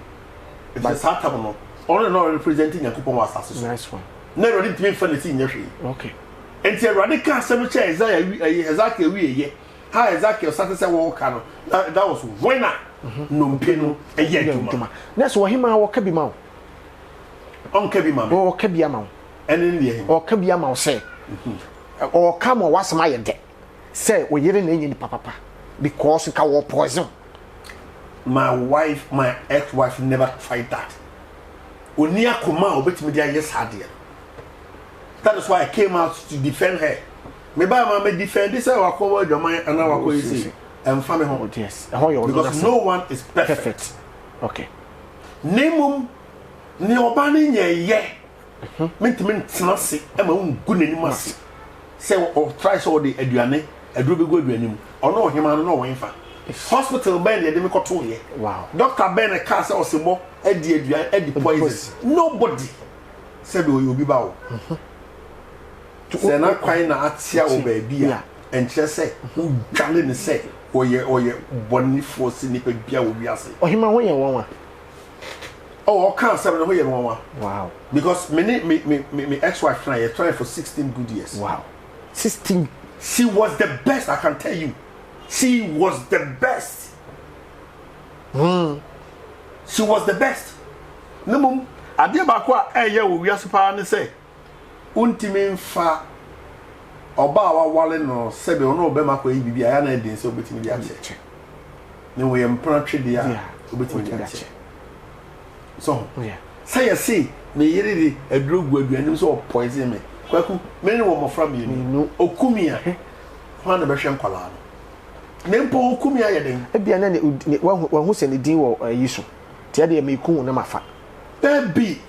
but sa time no on no representing yakupon was assassin nice one na awurade timi fa na ti nya hwe okay enti awurade ka asem che Ezekiel wi eye ha Ezekiel started say wo ka no that was when nompe no eye aduma na so Ohima wo ka bi ma on ka bi ma wo ka bi ma ene ne ye o ka bi ma say o ka mo wasema ye de say o yire na enyi ni papa because ka wo poison my ex-wife never tried that oni akoma obetimi dia yes hard. That is why I came out to defend her. Me ba ma me defend this I wako adwaman ana wako yisi em fa me ho yes because no one is perfect. Okay. Nemum ni oba ni nyeye mentimi ntnase e ma ungu nani mase say o try so the aduane aduro be go aduane mu ono Ohima no no wenfa hospital ben dey me koto ye wow doctor ben e ka say osebo edi aduan edi poison nobody said we obi ba wo say na kwan na atia wo ba bia enche say wo dwale ne say oye boni force ni pe bia wo bi ase ohima ho ye won wa oh can't say no ho ye won wa wow because me ex-wife na ye try for 16 good years wow 16 she was the best I can tell you she was the best she was the best nemum ade ba ko a eye wo wiase pa ne say untimi mfa oba wa wale no sebe ono obe makwa yi bibia ya na edin se obetimi dia che ne wo ye mpra twede ya obetimi dia che so say you see me yiri di adrogu aduanim so poison me kwaku me ne wo mofra me ni okumia ho na be hwe nkwala no ne mpo okumia ye den e bia na ne wa hu se ne din wo yi so tia de me ku na mafa baby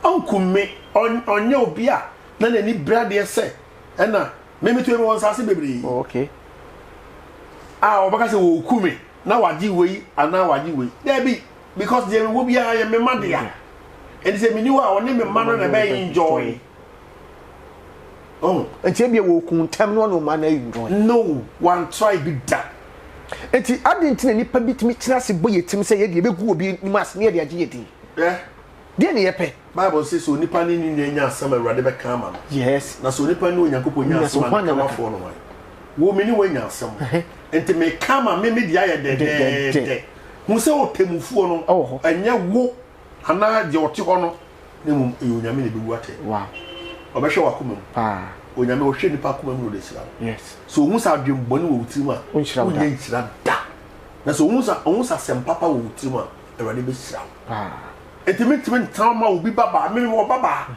onkume onye obi a na ni brade se ena me to me won sase bebre okay obaka se wo kume na waji wei ana waji wei baby because there will be a me madia and say me ni wa woni me mano na be enjoy oh enche bia wo kuntam no ma na enjoy no one try be that enti adenti na nipa bitimi kira se boye tim se ye de be gu obi ni mas ne ye de age ye din de ne ye pe Bible says so nipa ni nya asam awrade be kan ma yes na so nipa ni onyankopon nya asam kan ma fo no wo me ni wanya asam enti me kama me dia ye de hu se otemufuo no anya wo ana je oti ho no ne mum onyame ne bewu ate wow obehwe wakoma onyame wo hwe nipa akoma mu no desira yes so hu sa adwembɔ ne wo wutim a onye nhyira da na so hu sa sempapa wo wutim a awrade be hyira etimitimi ntama obi baba me wo baba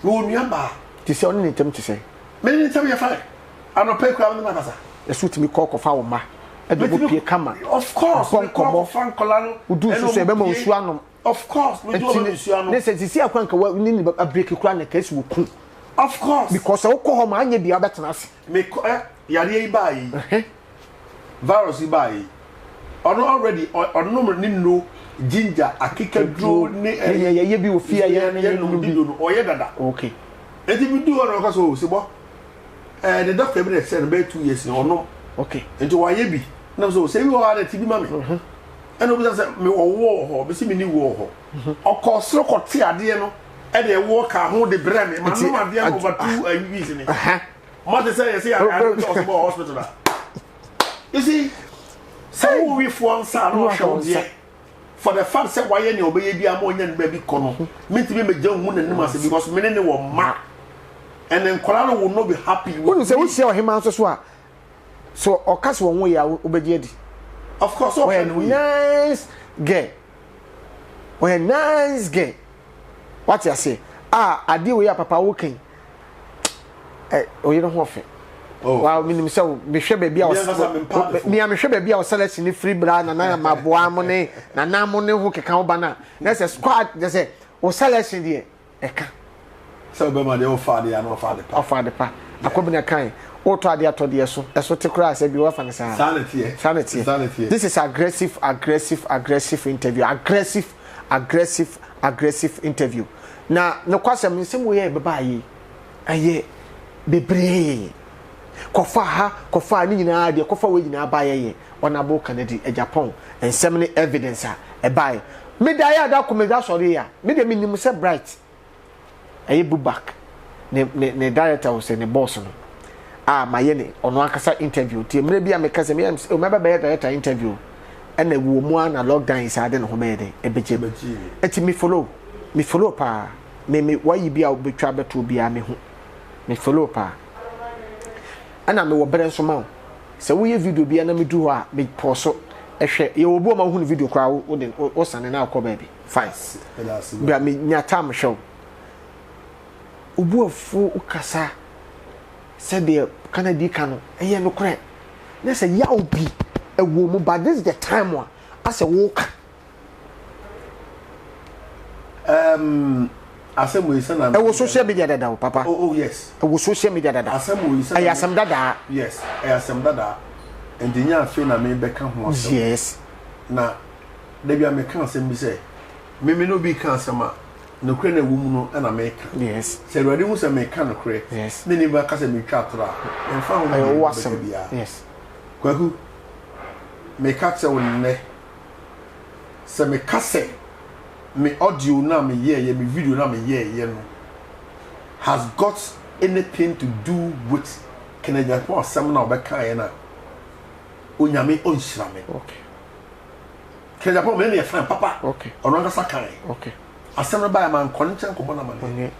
wo nua ba ti se oni netem ti se me ni ntem ye fa anope kwa me na kasa esutimi kokofa wo ma e do pie kama of course kokomo fan kolano udu so se be ma osu anom of course me do osu anom ne se ti se akwanka wa ni break kura na kesi wo ku of course because wo ko ho ma anya bia betena ase me yare yi ba yi virus yi ba yi ono already ono ni no ginger akikadro ni ye bi ofia ye no dido oye dada okay enti bi do ono ka so sebo the doctor be said be 2 years ono okay enti wa ye bi na so say we wa na tibi mame eno bi say me wo ho be si me ni wo ho okosro kote ade no e de wo ka ho de bre me ma no ade over 2 weeks ni mo te say I don't talk about hospital that you see say we for answer no show there for the fact say why any obey bi am onya nba bi kono me ti be jan hu na nim ase because me ne wo ma and then kola will not be happy when say we see ohima so okas won wo ya obeji adi of course nice girl nice girl what you say ade we ya papa wo kan oye no ho fe wow minim se me hwe ba bia me hwe ba bia o selection ni free bra na maboa mo ne na na mo ne ho keka wo bana na se squad de se o selection de eka so be ma de o fa de no fa de pa akobina kan o to ade atode so te kura se bi wo fa ne sa sanity this is aggressive interview aggressive interview na no kwasem nsem wo ye beba yi aye bebre kofa ni nyina de kofa we nyina ba ye ona bo Canada Japan ensem ne evidence e bai me da ya da komeda sori ya me de minim se bright aye bubak ne director was ne boss no ma ye ne ono akasa interview tie mre bia me kase me o me ba director interview ena wo mu ana lockdown is ade no ho be de ebeje eti me follow pa me wayi bia obetwa beto bia me ho me follow pa ana me wo bere nso ma se wo ye video bia na me du ho a me poso ehwe ye wo bo ma hu ne video kwa wo sane na akọ ba bi fine bia me nya time show obu afu ukasa se de Canada kanu eye no kure na se ya obi ewo mu but this is the time one as a walk asem we say na e wo social media dada papa oh yes e wo social media dada asem we say ayasem dada yes ayasem dada and the young friend I may become one. Yes. Now, maybe I may cancel me say, maybe no be cancer, no crane a woman and American. Yes. Say, ready was a mechanic, yes. Many back as a mechatra and found I was yes. Kwaku, me catch a one, say me casse, me audio na me ye, me video na me ye, has got anything to do with Canadian or some now back Kayana. Unyame onshirame. Okay. Canadian many a friend, Papa. Okay. Or not a sakai. Okay. Assemble by a man, Concha, Comona man.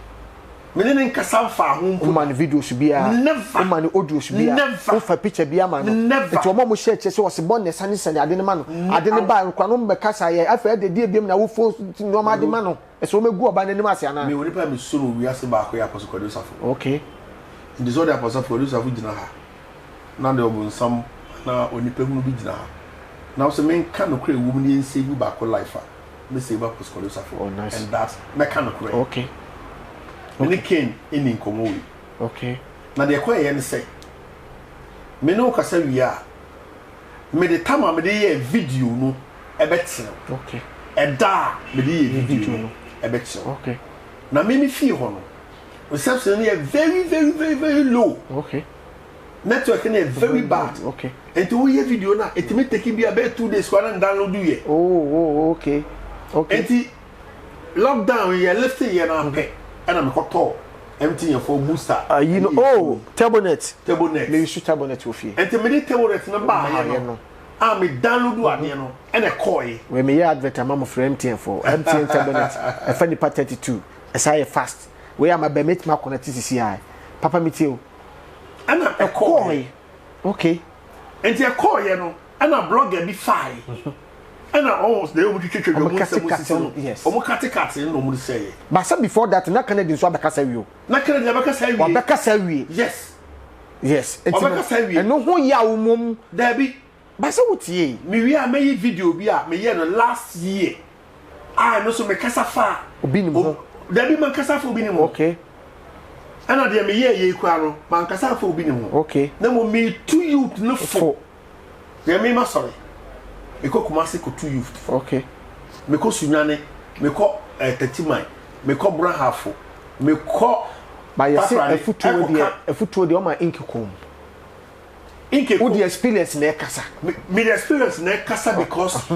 Meaning Casafa, whom man video should be a never man audio should be never for picture be a man. Never. To a moment share so was a bonnet, sunny, and I didn't man. I didn't buy Quanum Becassa. I felt the dear beam now forced to no man mano. As we go about the Masiana. Me will be soon we ask about where Apostle Producer. Okay. In the Zodia Apostle Producer of Vijana. Now there will be some now only people will be Vijana. Now some men cannot create women in save you back life. They say about Apostle Producer. Oh, nice. And that's mechanical. Okay. When they came in Komowi. Okay. Now they acquire and say, me no kasa we are. Me the time I made a video no a better. Okay. A da me the video no a better. Okay. Now me feel hono. Reception here very low. Okay. Network here very bad. Okay. And to we video na it may take be about 2 days and download you. Oh, okay. Okay. And the lockdown here left here now pay. And I'm got tall. Empty your phone booster. You know, oh, Tablenet. Me you should Tablenet with you. And to me, Tablenet number, I me download one, and a coy. When me advert a mama for MTN for MTN Tablenet, a funny part 32. As I fast. Where am I be met my connected CCI? Papa me too. And a coy. Okay. And the coy, and a blogger be fine. And I almost they will teach you yes. Cat no more say. But some before that, na Canadian so abeka say you. Na Canadian abeka say you. Abeka say we. Yes. Yes. Abeka say we. And no ho ya wo mom. There be. But say what ye? Me we are make video bi a me year no last year. I no so me kasa fa. Obi ni mo. There be man kasa fa obi ni mo. Okay. And I dey me year ye kwa no man kasa fa obi ni mo. Okay. Na mo me 2 youth no fo. There me ma sorry. Me ko Kumasi ko 2 youth. Okay. Me ko Sunyane, me ko Tetimai, me ko Brahafo, me ko by you say a foot o ma inkikom. Inkikom the experience na kasa. Me the experience na kasa because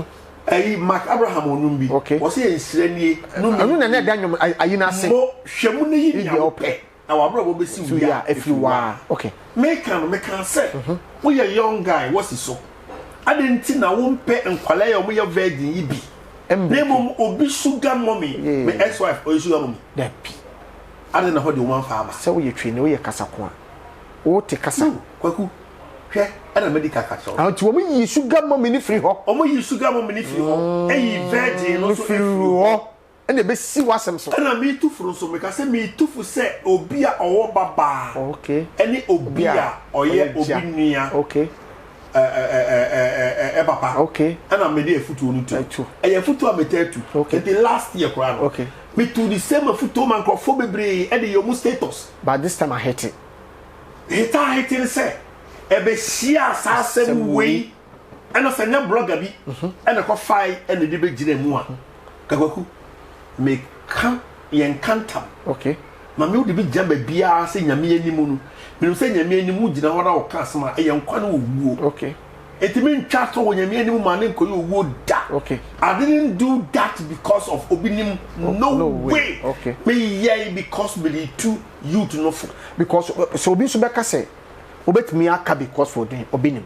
Mark Abraham onumbi. Okay. Was he ensrenie no me. Anu na na danyo ayi na se. Mo hwemu ne yi ya ope. Na wa bro bo besi wi ya if you are. Okay. Me can say we a young guy what's it so? I didn't think na won pe enkwala ya omo virgin yi bi. Name obi sugar mommy, my ex-wife or sugar mommy. That be. I don't know how the woman farmer. So we train we kasa kwa. O te kasa. Kwaku. Hwe, ana medical catch. Ah, ti wo yi sugar mommy ni free ho. Omo yi sugar mommy ni free ho. Eyi virgin no so free ho. And be si wasem so. Ana me tu furu so me ka say me tu fu say obi a owo baba. Okay. Any obi a oye obi nua. Okay. Papa. Okay. And I made a photo on too. A photo I made too. Okay. The last year, okay. Me to the same photo man crophobe and your status. But this time I hate it. Hate it, say. A be share same way. And I say, no blogger be. And I got 5 and the debate Jinemua. Kagoku. Me can yen cantam. Okay. Mammy would be jambe bia saying Yami any moon. Me say Yami any mood in our customer, a young quanu. Okay. It means chat when Yami any man would that. Okay. I didn't do that because of Obinim. No way. Okay. Me yea because me the 2 you to know for. Because so be Subeka say, Obet me aka because for them Obinim.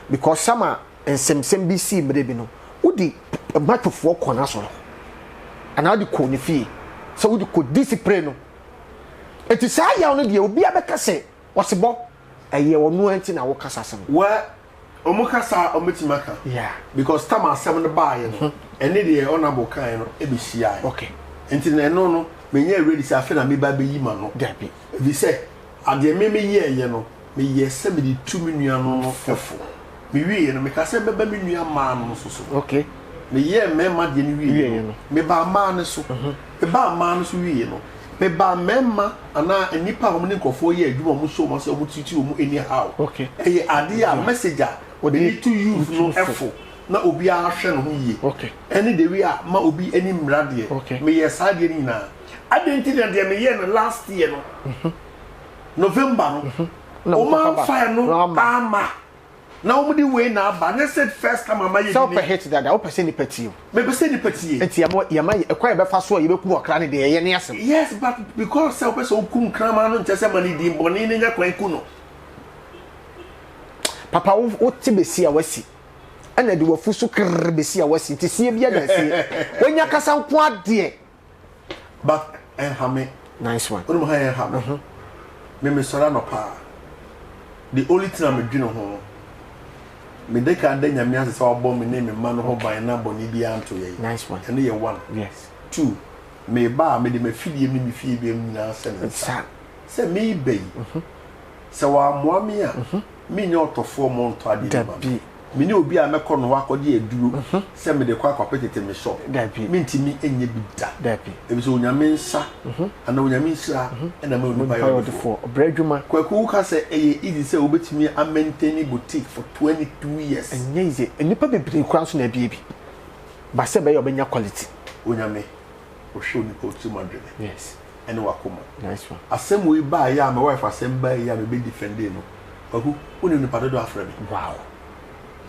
Because summer and some BC Brebino. Udi a match of 4 corners. And how the cone fee. So we could discipline. It is I only the Obi Abeka say, what's a bo? A year or no entity now Casasam. Where Omokasa Ometimaka? Yeah. Because Tama 7 buy and the honorable kind of ABCI. Okay. Until no, me ready to say, I may baby Yimano. Debbie. If you say, I dear me year, you know, me yes, 72 million for. Me we and make us a baby man. Okay. Me year, me mad in we, me ba man so. Me ba man so we, you know. me ba memma ana nipa ho ne nkofo ye adwuma mo so mo se mo titi mo anyhow okay eye ade a message a we need to use no effort na obi a hwe no ho yie okay any the way a ma obi ani mrade me ye saade ni na identity na de me ye no last year no November no o man fire no ama na o di we na aba ne said first time ama ye so per hit that o person ni peti me person ni peti enti ya ma e kwa be fa so ye be ku okra ne de ye ne asem yes but because say person ku nkrama no ntese ma ni di mboni ne nya kwan ku no papa o ti besi a wasi ana de wafu so kr besi a wasi ti sie bia da sie onya kasa nko ade but hame nice one onu ha hame me sora no pa the only thing I'm doing ho me de ka da nyame ase sa obo me ne me ma no ho ban na boni bia nto ye nice one and ye one yes 2 me ba me de me fidie me fie bi am na se me be se wa moa me a me nya otofo mo nto ade dabi me ni obi a mekọ no wakọde aduro se me de kwa kwapetete me shop dabi me ntimi enye bi da dabi e bi so onyame nsa ana onyame nsira na me oni bayo for bredwuma kwaku ka se eye idi se obetimi a maintain boutique for 22 years enye ize enipa bebre kura so na biebi ba se be yo benya quality onyame o show ni ko ti madre yes ene wakoma nice one asem we ba ya my wife asem ba ya me be defend no kwaku oni ni padodo afre me wow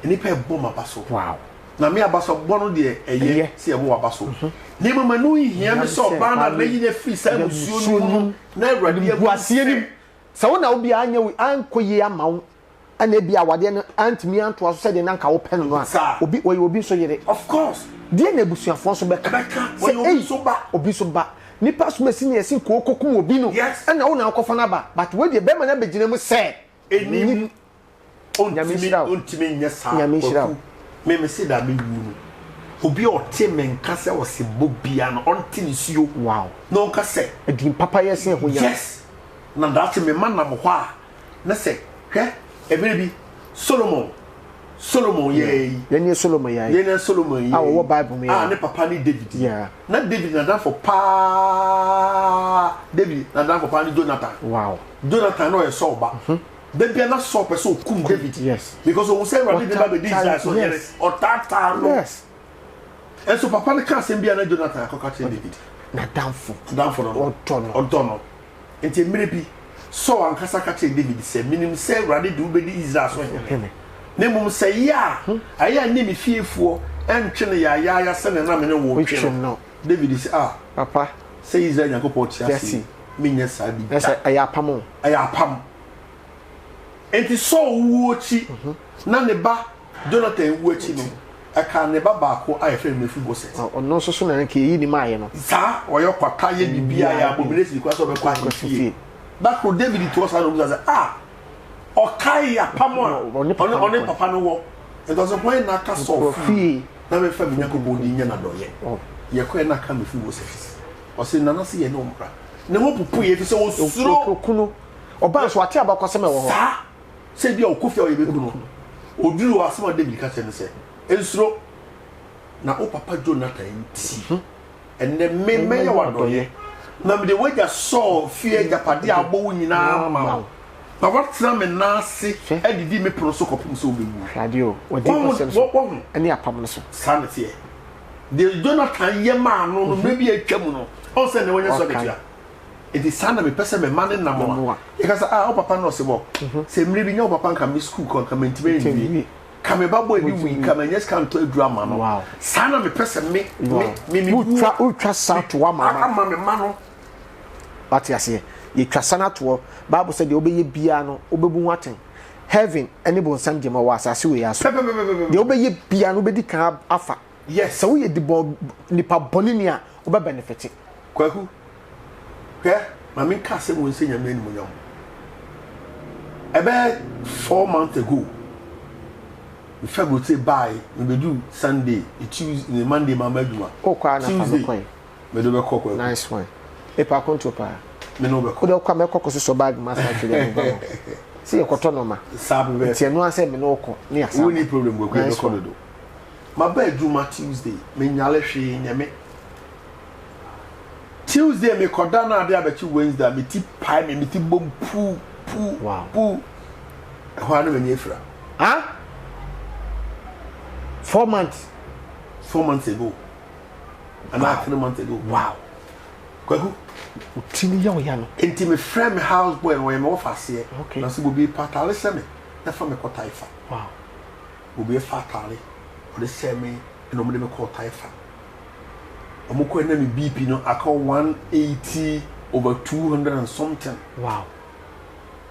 eni pe bo ma baso wow na me abaso bo no de eye se e bo abaso ni mama no hia me so ba na meyi na free sa musuo no na awrade abuasie ni sa wona obi anya wi ankoyi amawo ana bia wade no antimi anto aso se de nanka wo pen no a obi so yere of course die na ebusuafo so beka obi so ba nipa so mesi ne esi kokokum obi no ana wo na akofa na ba but we de be ma na begina mu se eni ontimi nyesa me see that me wu obi o te men kase o se bobia no onti ni suo wow no kase edin papa yes ho ya yes na that me man na mo hwa na se hwe eberebi Solomon ye ne Solomon ye ne Solomon ye wo bible me ne papa ni David yeah na David na dan for pa David na dan for pa ni Jonathan wow Jonathan no e so ba Baby na so person kum David yes because we say we dey be this so here or tata no yes and so papa na kan sem bia na Jonathan akoka che David na danfo no odono enti emire bi so ankasa ka che David say minim say Rade do be Israel so here na mum say ya aya ni me fiefuo entwe ne ya se ne na me ne wo twe no David say papa say Israel yakopɔ tiasi me nya sa bi yes aya pam enti so wuochi na ne ba Jonathan wuochi no aka ne ba baako a yefre me Mephibosheth no so na nke yi ni maaye no sa oyo kwata ye bibia ya abomination kwa so be kwa fie back to David to us and say okai apam oni papa no wo ento so point na ka so fie na me fa me nyakobo di nya na doye ye kwa na ka Mephibosheth o se nana se ye no mra ne ho pupu ye fi se wo suro kuno oba so ate abakọ se me wo ho se bia okofia o ye be kuno oduru asema David ka tene se ensuro na o papa Jonathan ti enne me ya wadoye na me de waja so fie japade agbo nyina ma na watra me na se edidi me pro so kopum so obewu radio odi person so ene apam no so sanete de Jonathan ye ma no no me bia atwam no on se ne wonya so betia edi sana me pese me mane na mo e ka sa o papa no se bo se mre bi nya o papa nka me school kon ka mentime ni ka me babo edi wi ka me nyes kan to adura ma no wow sana me pese me ultra sat wa ama me ma no ati ase ye twa sana to Bible said the obeye bia no obebu waten heaven any bon sam de ma wa asase we aso the obeye bia no bedi kan afa yes so we di bo nipa bonini a obe benefit kwaku ma min ka se mo nsenya me animu nyam ebe 4 months ago we February say bye we do Sunday Tuesday Monday mama aduma o kwa na fa ko me do be kokko nice one e pa konto pa me no be ko do kwa me kokko so bag master tele me si e koto no ma sabe be tie no ase me no ko ne asa we ni problem go ko do ma ba aduma Tuesday me nyale hwe nyame Tuesday me koda na ade abechi Wednesday me ti pie me ti bom pu Wow. Ho na me efra. Huh? 4 months. 4 months ago. And Wow. 3 months ago. Wow. Kwaku. Utini ya oya no. Enti me friend me house boy no me ofase. Okay. Na so bobi patale se me. Na fa me kota ifa. Wow. Bobi fatale. O de se me no me de me kota ifa. Omukọ na me BP no aka 180 over 200 and something. Wow.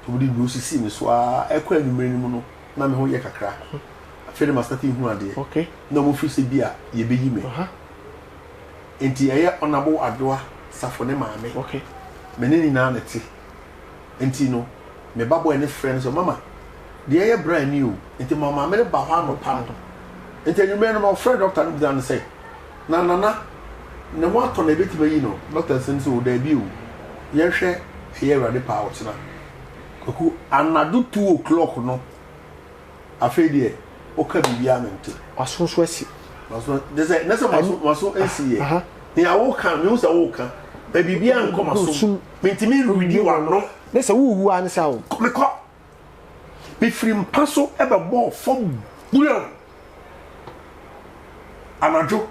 To be do see me so ekọ anumere ni mu no na me ho ye kakra. Afere ma start hu ade. Okay. Na mo fi se bia ye beyi me. Enti eye onabo adoa safo ne maame. Okay. Me ne ni na nete. Enti no me babo ene friend so mama de eye brand new. Enti mama me ba ho no pa. Enti anumere no my friend doctor no dan say na ne mo ato na beti bayi no doctor say so da bi o. Ye hwe eye rade pa o tena. Koku anadu 2 o'clock no afedi e oka bibia mente Asonso asi. maso dese nese maso esi e ni awo kan me usa wo kan ba bibia nko maso mentimi rudi wa no Nese wuwu an sa wo. me ko me frim paso e be bo fom bulo anajo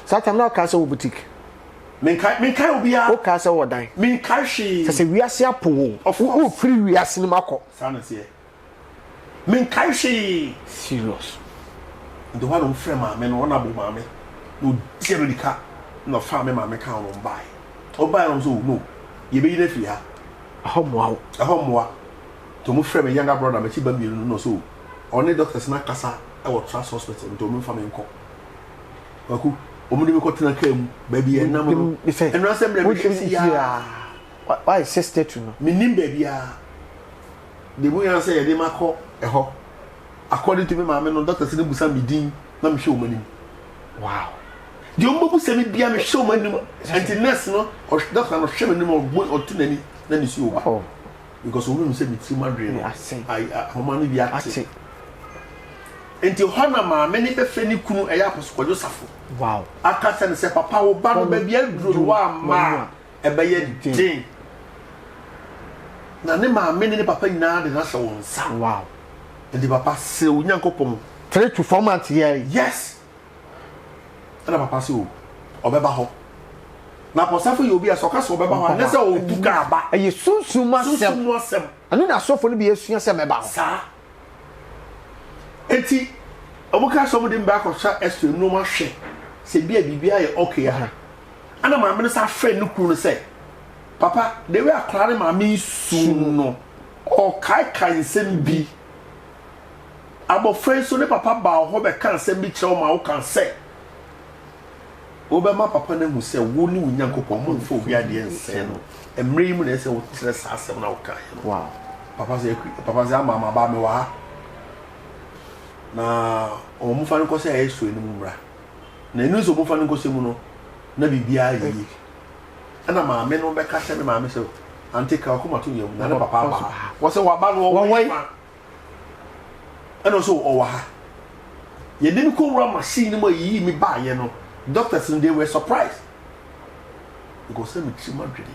Satam na ka sa wo boutique. men kai obia O ka sa wo dan. men kai shi Se wiase apo wo. O free wiase ni makọ. sana se men kai shi Serious. the one on frame ma me no na bo ma me no tiero dika no fa me ma me kan on buy o buy on so no ye be yin afi ha ahomwa to mo frame younger brother me chi ba mi no so oni doctors na kasa e wo trust hospital to mo fa me nko waku o mo de me ko tena kam ba bi enam no enu asem le me hwesi ya why sister to no me nim ba bia de mo yan say ye de makọ eho according to me mama no doctor say busa me din na me hwe o manim. Wow. The ombu se me bia me hwe o manim anti nurse no o doctor no hwe me nim o tunani na ni si oba. Oh. Because we say me ti madre no. I Homa no bia ate. Enti hona mama ni be fe ni kunu e ya poso kwajo safo. Wow. Aka se ne se papa wo ba no ba bia duro wa ma e be ye din. Na ne mama ni papa nyina de na se won sa. Wow. And the papa say Unyankopon 3 to 4 months here. yes and the papa say obeba ho na posafo ye obi asoka so obeba ho na say o tuka aba Aye sunsuma sem anu na sofo no be esua se meba ho sa enti omuka so mo dem ba ko sha extra no ma hwe se bia bibia ye okay ha ana ma me sa friend no kru no say papa the way aklare ma me su no o kai nsem bi abo friend so ne papa ba ho be kan nsem bi kire o ma wo kan say wo be ma papa na hu say wo ni Unyankopon mo fo obi ade ense no emre mu na say wo kire sa asem na wo kan wow papa say mama ba me wa ha na o mu fa nko say yesu eni mu mra na enu so mu fa nko say mu no na bibia yi ana ma me no be ka say me ma me say anti ka ko ma to yem na papa ba wo say wa ba no wo wai ana so o wa ha ye de ko wura machine mo yi mi ba ye no doctors they were surprised because say me chi madwede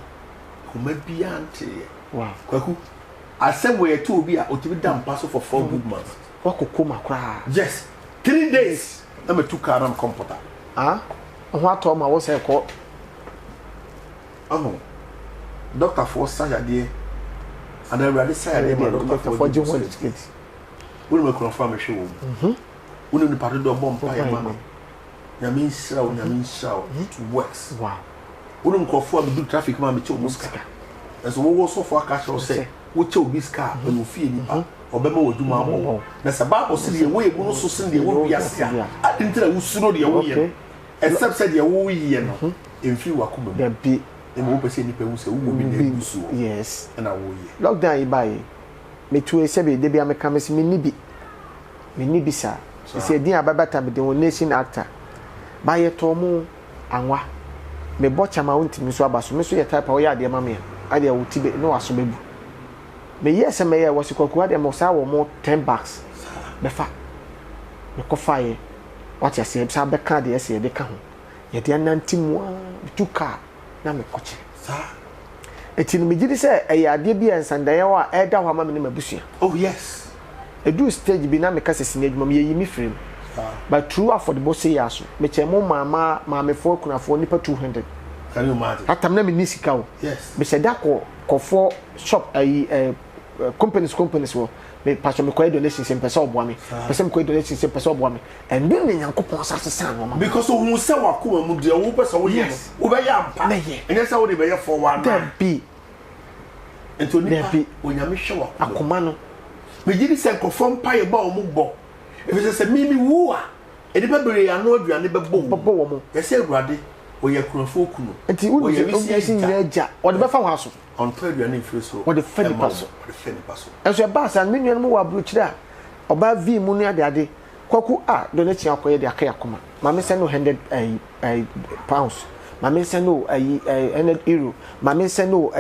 ko ma bia anti wow kwaku asem we to obi a otibi dam pass for 4 good months wakokoma kra yes 3 days na me tu car na computer ho ato ma wo say ko doctor for surgery and I ready say I doctor for je one ticket we me confirm me hwe wo we no pardon do bomb pa ya mama nyame nsira it works wow we no confirm do traffic ma me che o muska so wo so for aka show say wo che obi ska e no fie ni pa obema woduma abo na se ba o se de we mu no so se de wo biase a adintra wo suro de wo ye except said de wo ye no emfi wakoma da bi e mo pese ni pe wo se wo bi de busu yes na wo ye lockdown yi bai me tu se be de bia me kamesi me ni bi sa se din ababata be de nation actor ba ye to mu anwa me bo chama wontimi so abaso me so ye type o ya de ma me ade wuti be no aso bebu me yes me ye wasikoku ade mo sa wo mo 10 bucks be fa me ko fa ye what you say sa be ka de ye se de ka ho ye de ananti mu a tuka na me koche sa eti no megidi se eye ade bi ensandaye wa eda ho ama me na mabusua oh yes edu stage bi na me kase sine adwuma me yi mi frem but true affordable say yaso me chemo mama fo kunafo nipa 200 can you imagine atam na me ni sika o yes me se da ko for shop companies wo me pastor me ko donation sem pesa oboa me pesa me ko donation sem pesa oboa me and do me nyankopon asase san no ma because who say wakoma mu de wo pesa wo yes wo be ya ampa enya say wo de be ya for one that be ento nipa onyame hwe akoma no me gidi se nkofo mpa ye ba o mu bo if say mimi wu a edi ba bere ya no aduane be bo wo mo ye say awurade o ye kurafo kunu enti wo ye si nyaja o de be fa ho aso on third aduane mfiri so wo de fedi paso enso e ba san menu no wa bro kire a oba vi mu no ade kwaku a donation akoye de akaya koma mama say no 100 pounds mama say no 100 euro mama say no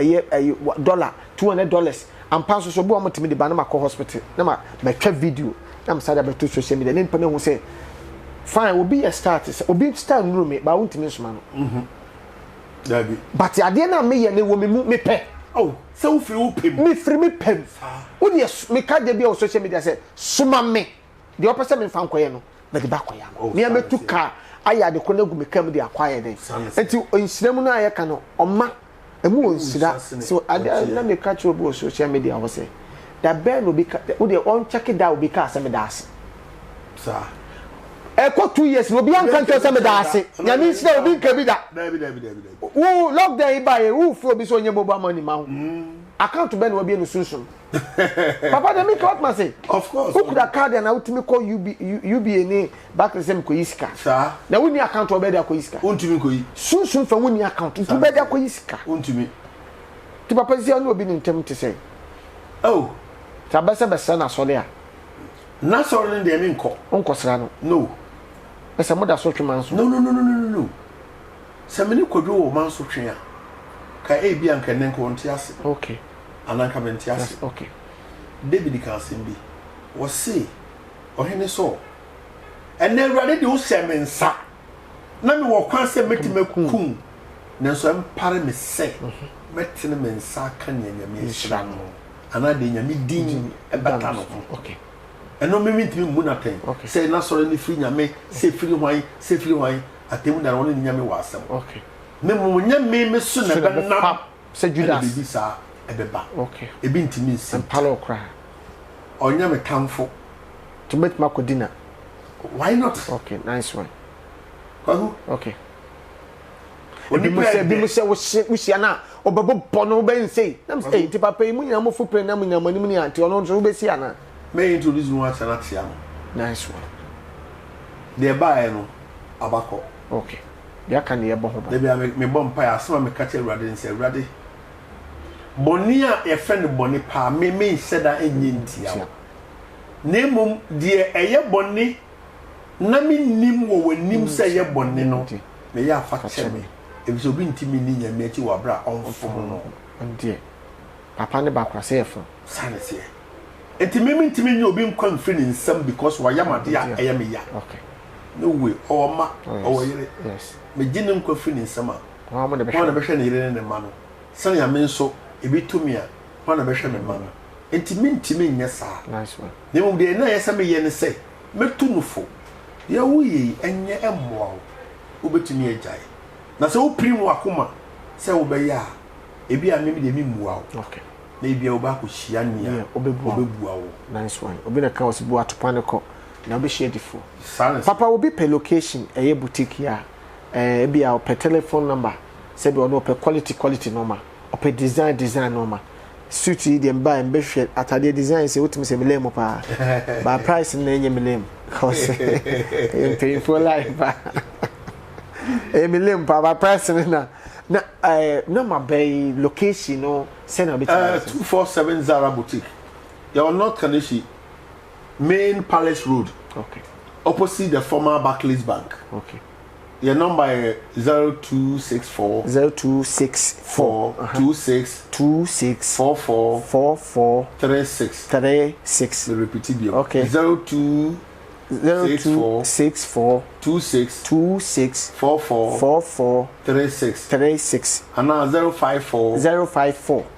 dollar $200 and pounds so bo amotimi de ba na makọ hospital na ma twa video na am sada beto social media nem pame hu say fine will be a start obi start room me ba wontimi nsoma no dabi but ade na me ye ne wo me pe oh say wo free wo pem me free me pem wo de me ka de bia o social media say suma me de opese me fan koye no na de ba koye no me ametu ka aya de kona gu me kam de akwaye den enti onsiramu na aye ka no oma emu onsira so ade na me ka chi obi o social media wo say da ben obi ka wo de on check it out obi ka say me da ase sa eko 2 years no bi an kan tell say me da ase nya mi nsira obi nka bi da dabi wo lockdown ibaye wo fu obi so onye boba money ma ho account ben wo bi no sunsun papa de me what man say of course who could a card and out me call UBA ni back the same ko yiska sa na woni account wo be da ko yiska untumi ko yi sunsun fa woni account tu be da ko yiska untumi ti papa si anu obi ni ntem te say oh ta besa besa na so le a na so le de me nko onkosra no no besa mo da so twema so no se me ni kodwo wo man so twen a ka e bia nka ne nko nti ase okay ananka me nti ase okay David kan sembi wo se ohene so ene awurade de wo hyɛ nsa na me wo kwan sɛ metimakum nanso empare me sɛ metene me nsa ka nyanyame hyira no ana de nyame din ebata no okay eno me mitimi mu na ten sɛ na sɔre ne firi nyame sɛ firi hwan atemu na wɔn nyame wɔ asɛm okay me mu nyame me so na bɛnam sɛ Judas bibi sa ebeba okay ebi ntimi nsi palo kra onya me tamfo to meet makodina why not okay nice one kwahu okay oni bi mu se wo hia na obebo bono ben say na say ti papa mu nyina mo fupre na mu nyina mani mu ni anti ono so be si ana me introduce one channel tia no nice one de bae no abako okay ya kan ye bo ho ba de bia me bom pa ya asema me ka che awurade nse awurade boni a ye friend boni pa me nseda enye ntia nemum de eye boni na me nim wo wanim se ye boni no me ya fa che me ebi obi ntimi ni nyame achi wa bra onfom no ndie papa ne ba kwase efo sanese ntimi ntimi nyi obi nkwa mfiri ne nsam because wa yamade a eye me ya okay no way o ma o yire yes me gine nkwa firi ne nsam a wa mo de be hwe ne yire ne ma no san ya me nso ebi tumi a wa na be hwe ne ma no ntimi nyɛ saa nice one nemu de na yesa me ye ne sɛ metu no fo de wo yi enye emmoa wo betumi agyae na sɛ wo prim wakoma sɛ wo be ya ebi a memi de mi mua wo okay na ebi a wo ba ko hia nia obebua wo nice one obi na ka osibu atopane ko na obi share difo silence papa obi pe location eye boutique ya ebi a pe telephone number sɛ bi ono pe quality number ope design number suit yi dem buy mbe hwe atade design say wotimi say melem pa ba price na enye melem cause em pay for life ba melem pa ba price na my bay location no say na bit 247 Zara boutique you are not Kaneshi main Palace Road okay opposite the former Barclays Bank okay your number is 0264 26 44 44 36 36 the repeat it okay 0264 0264 26 44 36 and now 054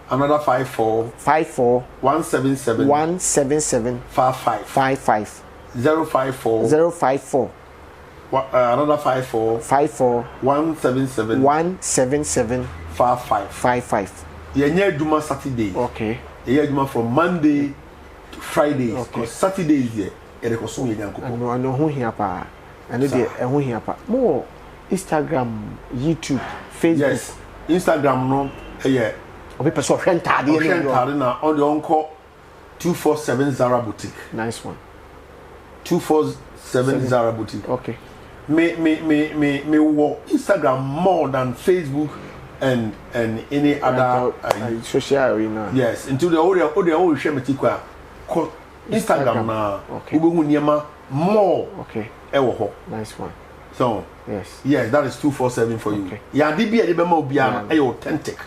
another 54 177 55 054 another 54 177 55 yenye adwuma Saturday okay yenye adwuma from Monday to Fridays because Saturday is there erekoso yenye ankopo ano ho hia pa ano de ho hia pa mo Instagram YouTube Facebook yes Instagram no obi person hwe ntade na on the onko 247 Zara Boutique nice one 247 Zara Boutique okay me wo Instagram more than Facebook and any other social arena yes into the all share metikwa Instagram na ubehu niema more okay ewo ho nice one so yes that is 247 for you ya de bia de be ma obia no e authentic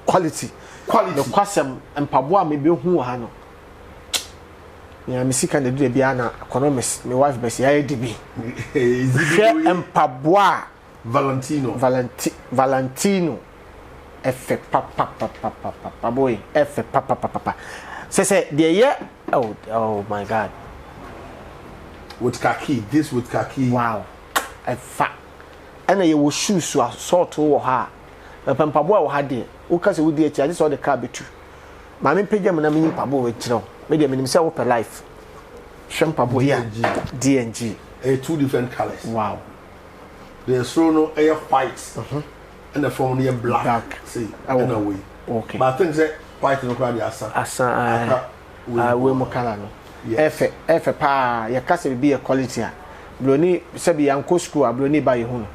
quality the kwasem empabo a me be hu ha no ya misika na de bia na economics my wife be say de bi empabo a Valentino efe papa boy efe papa say the year oh my god with khaki this with khaki wow efa and you will shoes so sort wo ha papa boy wo ha de wo ka se wo di echi ade so the car betu ma me page am na me papa boy kire me de me nim say wo per life shempa boy ya DNG two different colors wow the strono no white and the form no black see and away okay but I think that white no crowd asa we mo color no efe pa ya kase bi e quality a broni se bi yanko school a broni ba ye hu no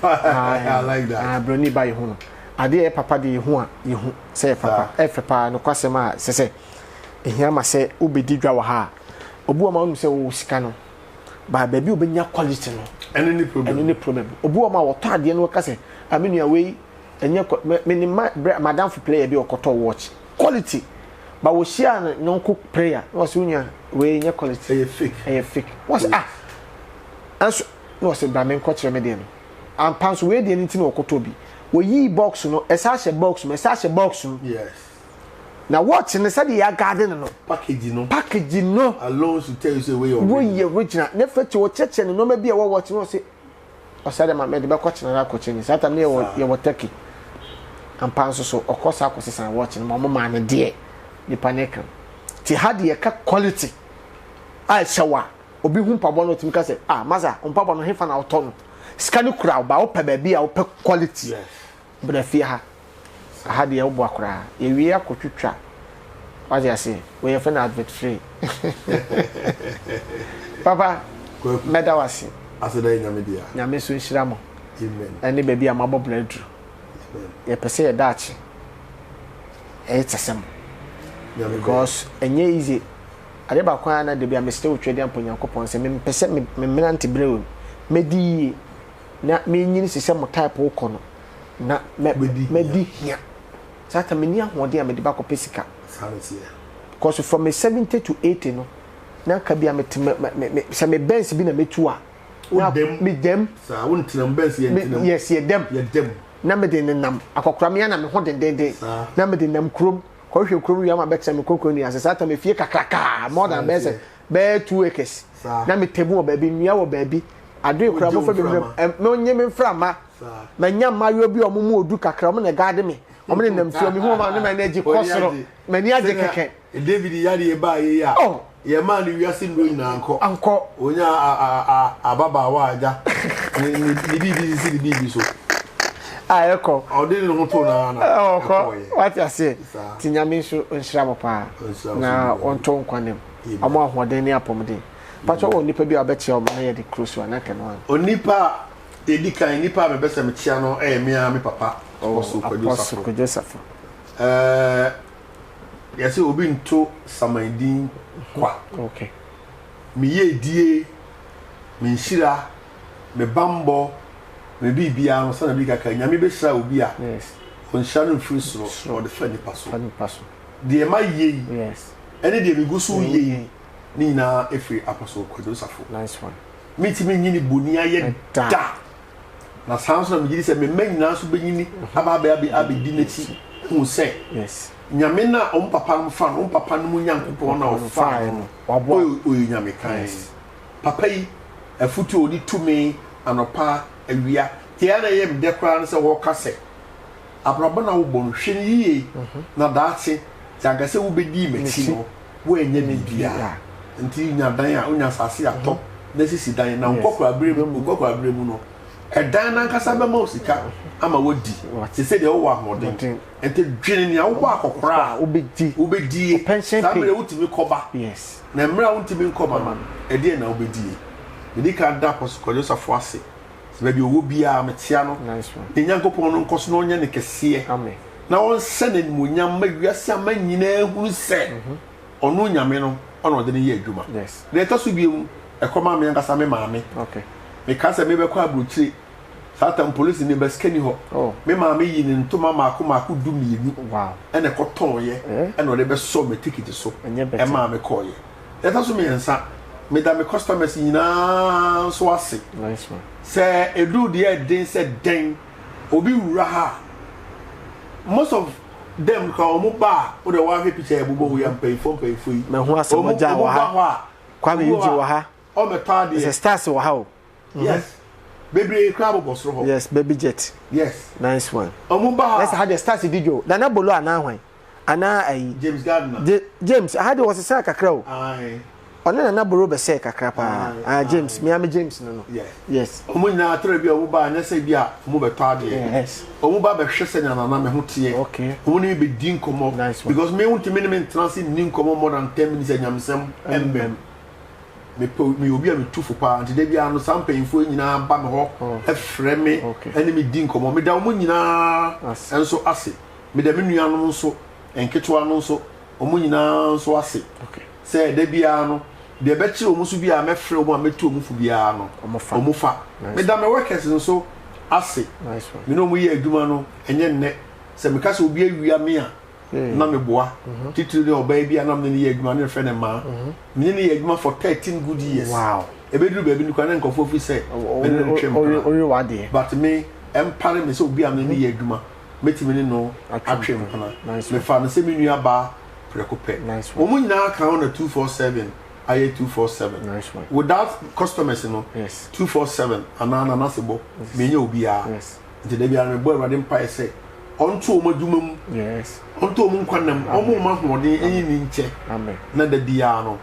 I like that broni ba ye hu no ade e papa de ye hu a ye hu se papa efe pa no kwase ma se ehia ma se obedi dwa wa ha obu ma unu se wo sika no ba baby obenya quality no any problem obu ma woto ade no kase amenu away enye madam for player bi okoto watch quality but we share no cook prayer was unya we nye quality fake was as no se ba men kochire me de no and pants we de anything okoto bi we yi box no esashe box no yes now what in the study ya garden no package no alone to tell you say we original ne fetch wo cheche no ma bi e wo watch no say osade ma me de be kochire na kochire ni sata me ye wo take ampanso so okosa akosesa watch no mo ma ne de ni panekan ti hadi ye ka quality a shawa obi hu pabo no timika say maza pabo no hefa na oto no scan kura ba wo pa ba bi a wo pa quality yes bra fi ha hadi ye wo akura ye wi akotwitwa waje ase we ye fa na advert free papa meda wasi aseda nyame dia nyame so nhira mo amen ene ba bi amabo bladru ye pese ye dachi tsesem because enye easy ade ba kwa na de bia me stay wotwe de amponyankopon se me pese me menante brew medi na me nyini sese mo type wo kono na medi hia sata me ni ahode a me de ba ko pesika because from me 70 to 80 no na ka bia me se me benz bi na metu a me dem sa won tinam benz ye tinam yes ye dem na me de nam akokora me na me ho den na me de nam krom ko hwe krom ya ma betsa me kokro ni asesa ta me fie kakraka more than best be 2 acres na me tebu obabi nua wo baby ado ekura mo fa be me onye me mframa na nya mayo bi omumu odu kakra mo na gade me omo ne nam fie me ho ma na energy kosoro mani age keke David yari e ba ye ya ye ma ni wiase ndo nyina anko onya ababa wa aja ni bibi so eko odi ni ho to na what you say tinyame nso nhira mo pa na onto nkwanem omo ahoden ni apomden pacho onipa bi abeche omo na ye de close one na no onipa edikan nipa me bese me chia no me papa Apostle Joseph yesi obi nto Samandin kwa okay me ye die me nhira me bambo me bibia no sana bi kaka nyame be hira obi a yes on share no free so or the funny paso funny paso de ma ye yes ene de me gusu ye ni na every apostle Kwadosafo nice one meet me nyini boni aye da na sounds na me say me nyina so benyini aba di n'echi hu say yes nyame na papa no fa no papa no mu nyankopon na ofa no wabo oyi nyame kan papa yi afutu odi tumi anopa awia tia na yem de kra no se wo kase abraba na wo bon hwe yiye na daate yagase wo bedi mechi no wo enye bibia nti nya dan a onya sase ato na sisi dan na nkokora bremu no edan na nkasa be ma osika ama wodi se se de wo ahoden ente dwene ni awo akokora obedi pension pay sabere wutimi koba yes na mra wutimi koba ma ede na obedi medika da pos Kwadosafo ase se be owo bia metia no nice one de nyankopon no nkoso no nya ne kese amen na won sene mu nyam ma wiase ama nyina hunu se onu nyame no ono de ne ye adwuma yes na to so biemu ekoma me nkasa me maame okay me kasa me be kwa abrochire Satan police ni beskani ho me maame yi ni ntoma maako du mienu wow ene koton ye ene o de be so me ticket so e maame call ye eta so me ensa me da me customers nyina so ase nice one say edu de den say den obi wura ha most of them ka o mo ba o de wa picture e bubo wo yam pay for yi me ho asem ja wa ha kwa me yuji wa ha o me ta de stars wa ha yes baby crab boss ro yes baby jet yes nice one omuba let's have the stars video na bolo ana hwan ana ai James Gardner James I had was say kakra o ai ona na bolo be say kakra pa James me am James no yes omunyina atra bi omuba na say bi a omu be to ade yes omuba be hwese na na me ho tie okay omuni be din komo because me want me transit nin komo more than 10 minutes anyamsem embem me obi a me tufu pa ante de bia no sampanyfo nyina ba me ho efre me ene me din komo me da omu nyina enso ase me da me nuanom nso enketwa no nso omu nyina nso ase se de bia no de be chi omu so bia me frɛ omu a metu omu fu bia no omu fa me da me workers nso ase me no mu ye adwuma no enye nne se me ka se obi awia me a na me boa titiri de oba bia na me ne ye adwuma ne frɛ ne ma me ne ye adwuma for 13 good years wow ebeduru be bi ni kwa na nkofo fi se me ne ntwem ori wade but me empare me se obi am ne ye adwuma metimi ne no atwem kana me fa no se me nua ba prekope omu nyina ka on 247 aye 247 nice one without customers no yes 247 anana na sebo me nya obi a yes nti de bia me bo awade mpa se onto omu adwuma mu yes onto omu nkwanam omu ma hoɔden enyi ni nche amen na da bia no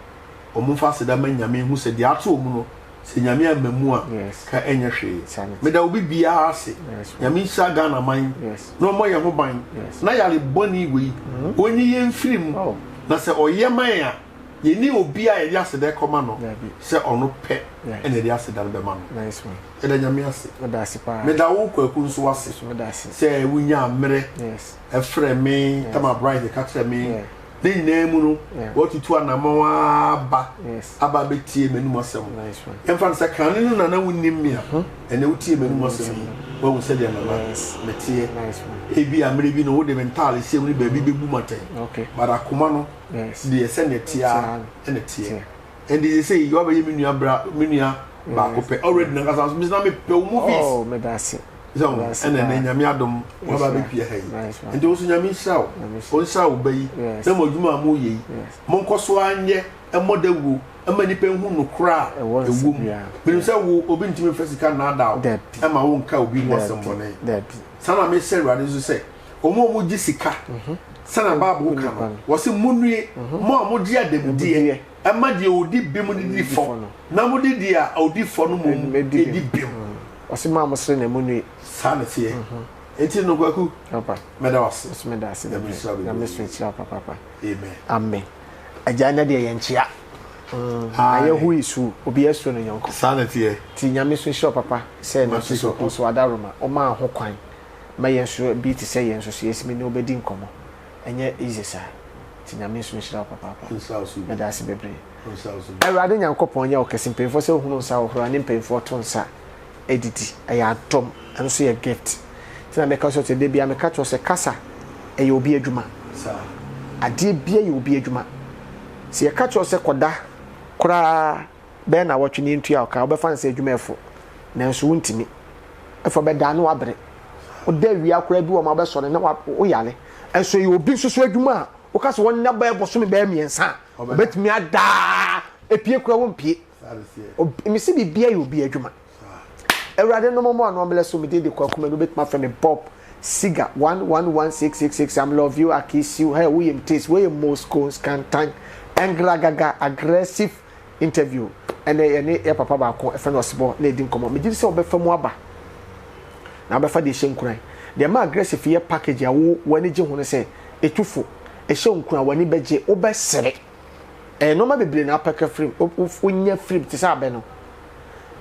omu fa se da ma nyame hu se de ato omu no se nyame amamu a ka enye hwe me da obi bia ase nyame sha Ghana man no mo ye ho ban na yale boni we onyi ye mfirim na se oyeman a ye ni obi a ye ase de koma no se ono pe ene de ase da be ma no nice one e da nyame ase me da wo kwaku nso ase se wunya amre efre me tama bright ka tre me ne nyina mu no wotutu anamawa aba betie menum asem emfa se kan ne na wonnim me a ene wotie menum asem wo se de na metie ebi amre bi no wo de mental se mu ba bi bebu mate bara kuma no de se ne tia ene tie and they say you aba ye menua bra menua ba ko pe already na kasa so na me pe movies oh me dase so ene nyame adom wo ba be pie ha yi ende wo so nyame shaw on shaw bayi na mo dwuma mo yi mo nkoso anye emodawu ama nipa hu no kra ewu bi se wo obi ntimi fasika na ada ama wo nka obi mo asembone sana me se rade so se omo gisika sana babu ka no wo se munue mo di adebudie ama de odi bim di fo na mo di dia odi fo no mo di bim wo se ma mo sere na munue sana tie enti no kwaku papa medawas medase na me switch papa amen amen ajana de yenchia aye hu isu obi esu no yonko sana tie ti nyame so hye papa se na so adaroma o ma ho kwan ma yenso bi ti se yenso so yesimi ne obedi nkomo enye easy sa ti nyame so hye papa medase bebre awade nyankopon ya okesimpemfo se hunu nsa ohoro ne mpemfo to nsa edidi aya atom enso ye gift tina me ka so te de bia me ka to se kasa eye obi adwuma sa ade bia ye obi adwuma se ye ka to se koda kura be na watch ni ntua ka obefa na se adwumefo nanso wontimi efo be da no abre o da wi akura bi wo ma be so ne na wo yale enso ye obi soso adwuma o ka so won na ba eboso me be miensa obetimi ada epie kura wo mpie mi si bibia ye obi adwuma Ewrade no mo no mbele so me de kwakuma no betma fa me Bob Siga 111666 I'm love you I kiss you hey we am taste we Moscow Scantan Engragaga aggressive interview and e papa ba ko e fa no osebo na edi nkomo me gidi se obefa mu aba na obefa de hyenkuran de ma aggressive ye package awo wani je ho ne se etufo e hyenkuran wani beje obesere no ma bebre na pack frame onya frame ti sa abe no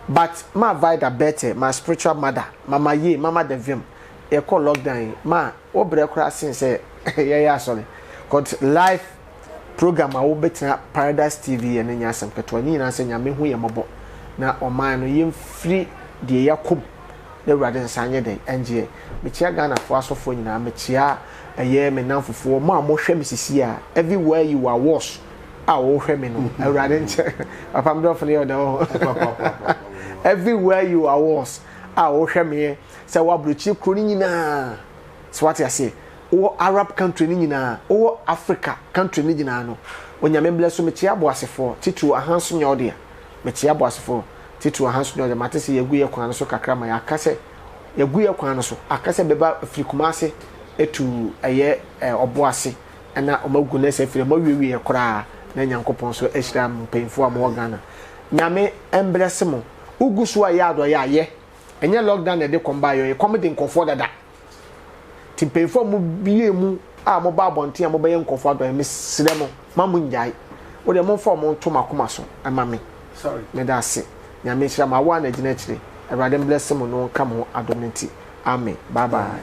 but ma vida better my spiritual mother mama ye mama the vim e call lockdown ma obre kra sin say yeah sorry cause live program a wo betina Paradise TV and nya asem keto ni na say nya me hu ye mobo na o man no yem free de yakob the radin sanye den enje me chia Ghana fo asofo nyina me chia eye me nanfofo mo a mo hwe me sisi a everywhere you are wash a wo hwe me no radin papa mdo for the other everywhere you are was wo hwe me say wa brochi kro ni nyina so what you say o Arab country ni nyina o Africa country ni nyina no onyame bless me chia boasefo titu ahanso nya ode me chia boasefo titu ahanso nya ode matese yegu ye kwan so kakra ma yakase yegu ye kwan so akase beba afrikumase etu eye oboase na omagu na se fire mawiwi ye kra na nyankopon so ehira mpemfo am Ghana nyame embless mo ugusu ayado ya ye enye lockdown e de komba yo e komede nkofo dada timpefo mu biye mu a mo ba bonte a mo be nkofo ado e mesire mo mamu njai wo de mo fo mo to makoma so ama me sorry me da se nyame hira ma wa na gina kire Awurade bless mo no ka mo adomenti amen bye bye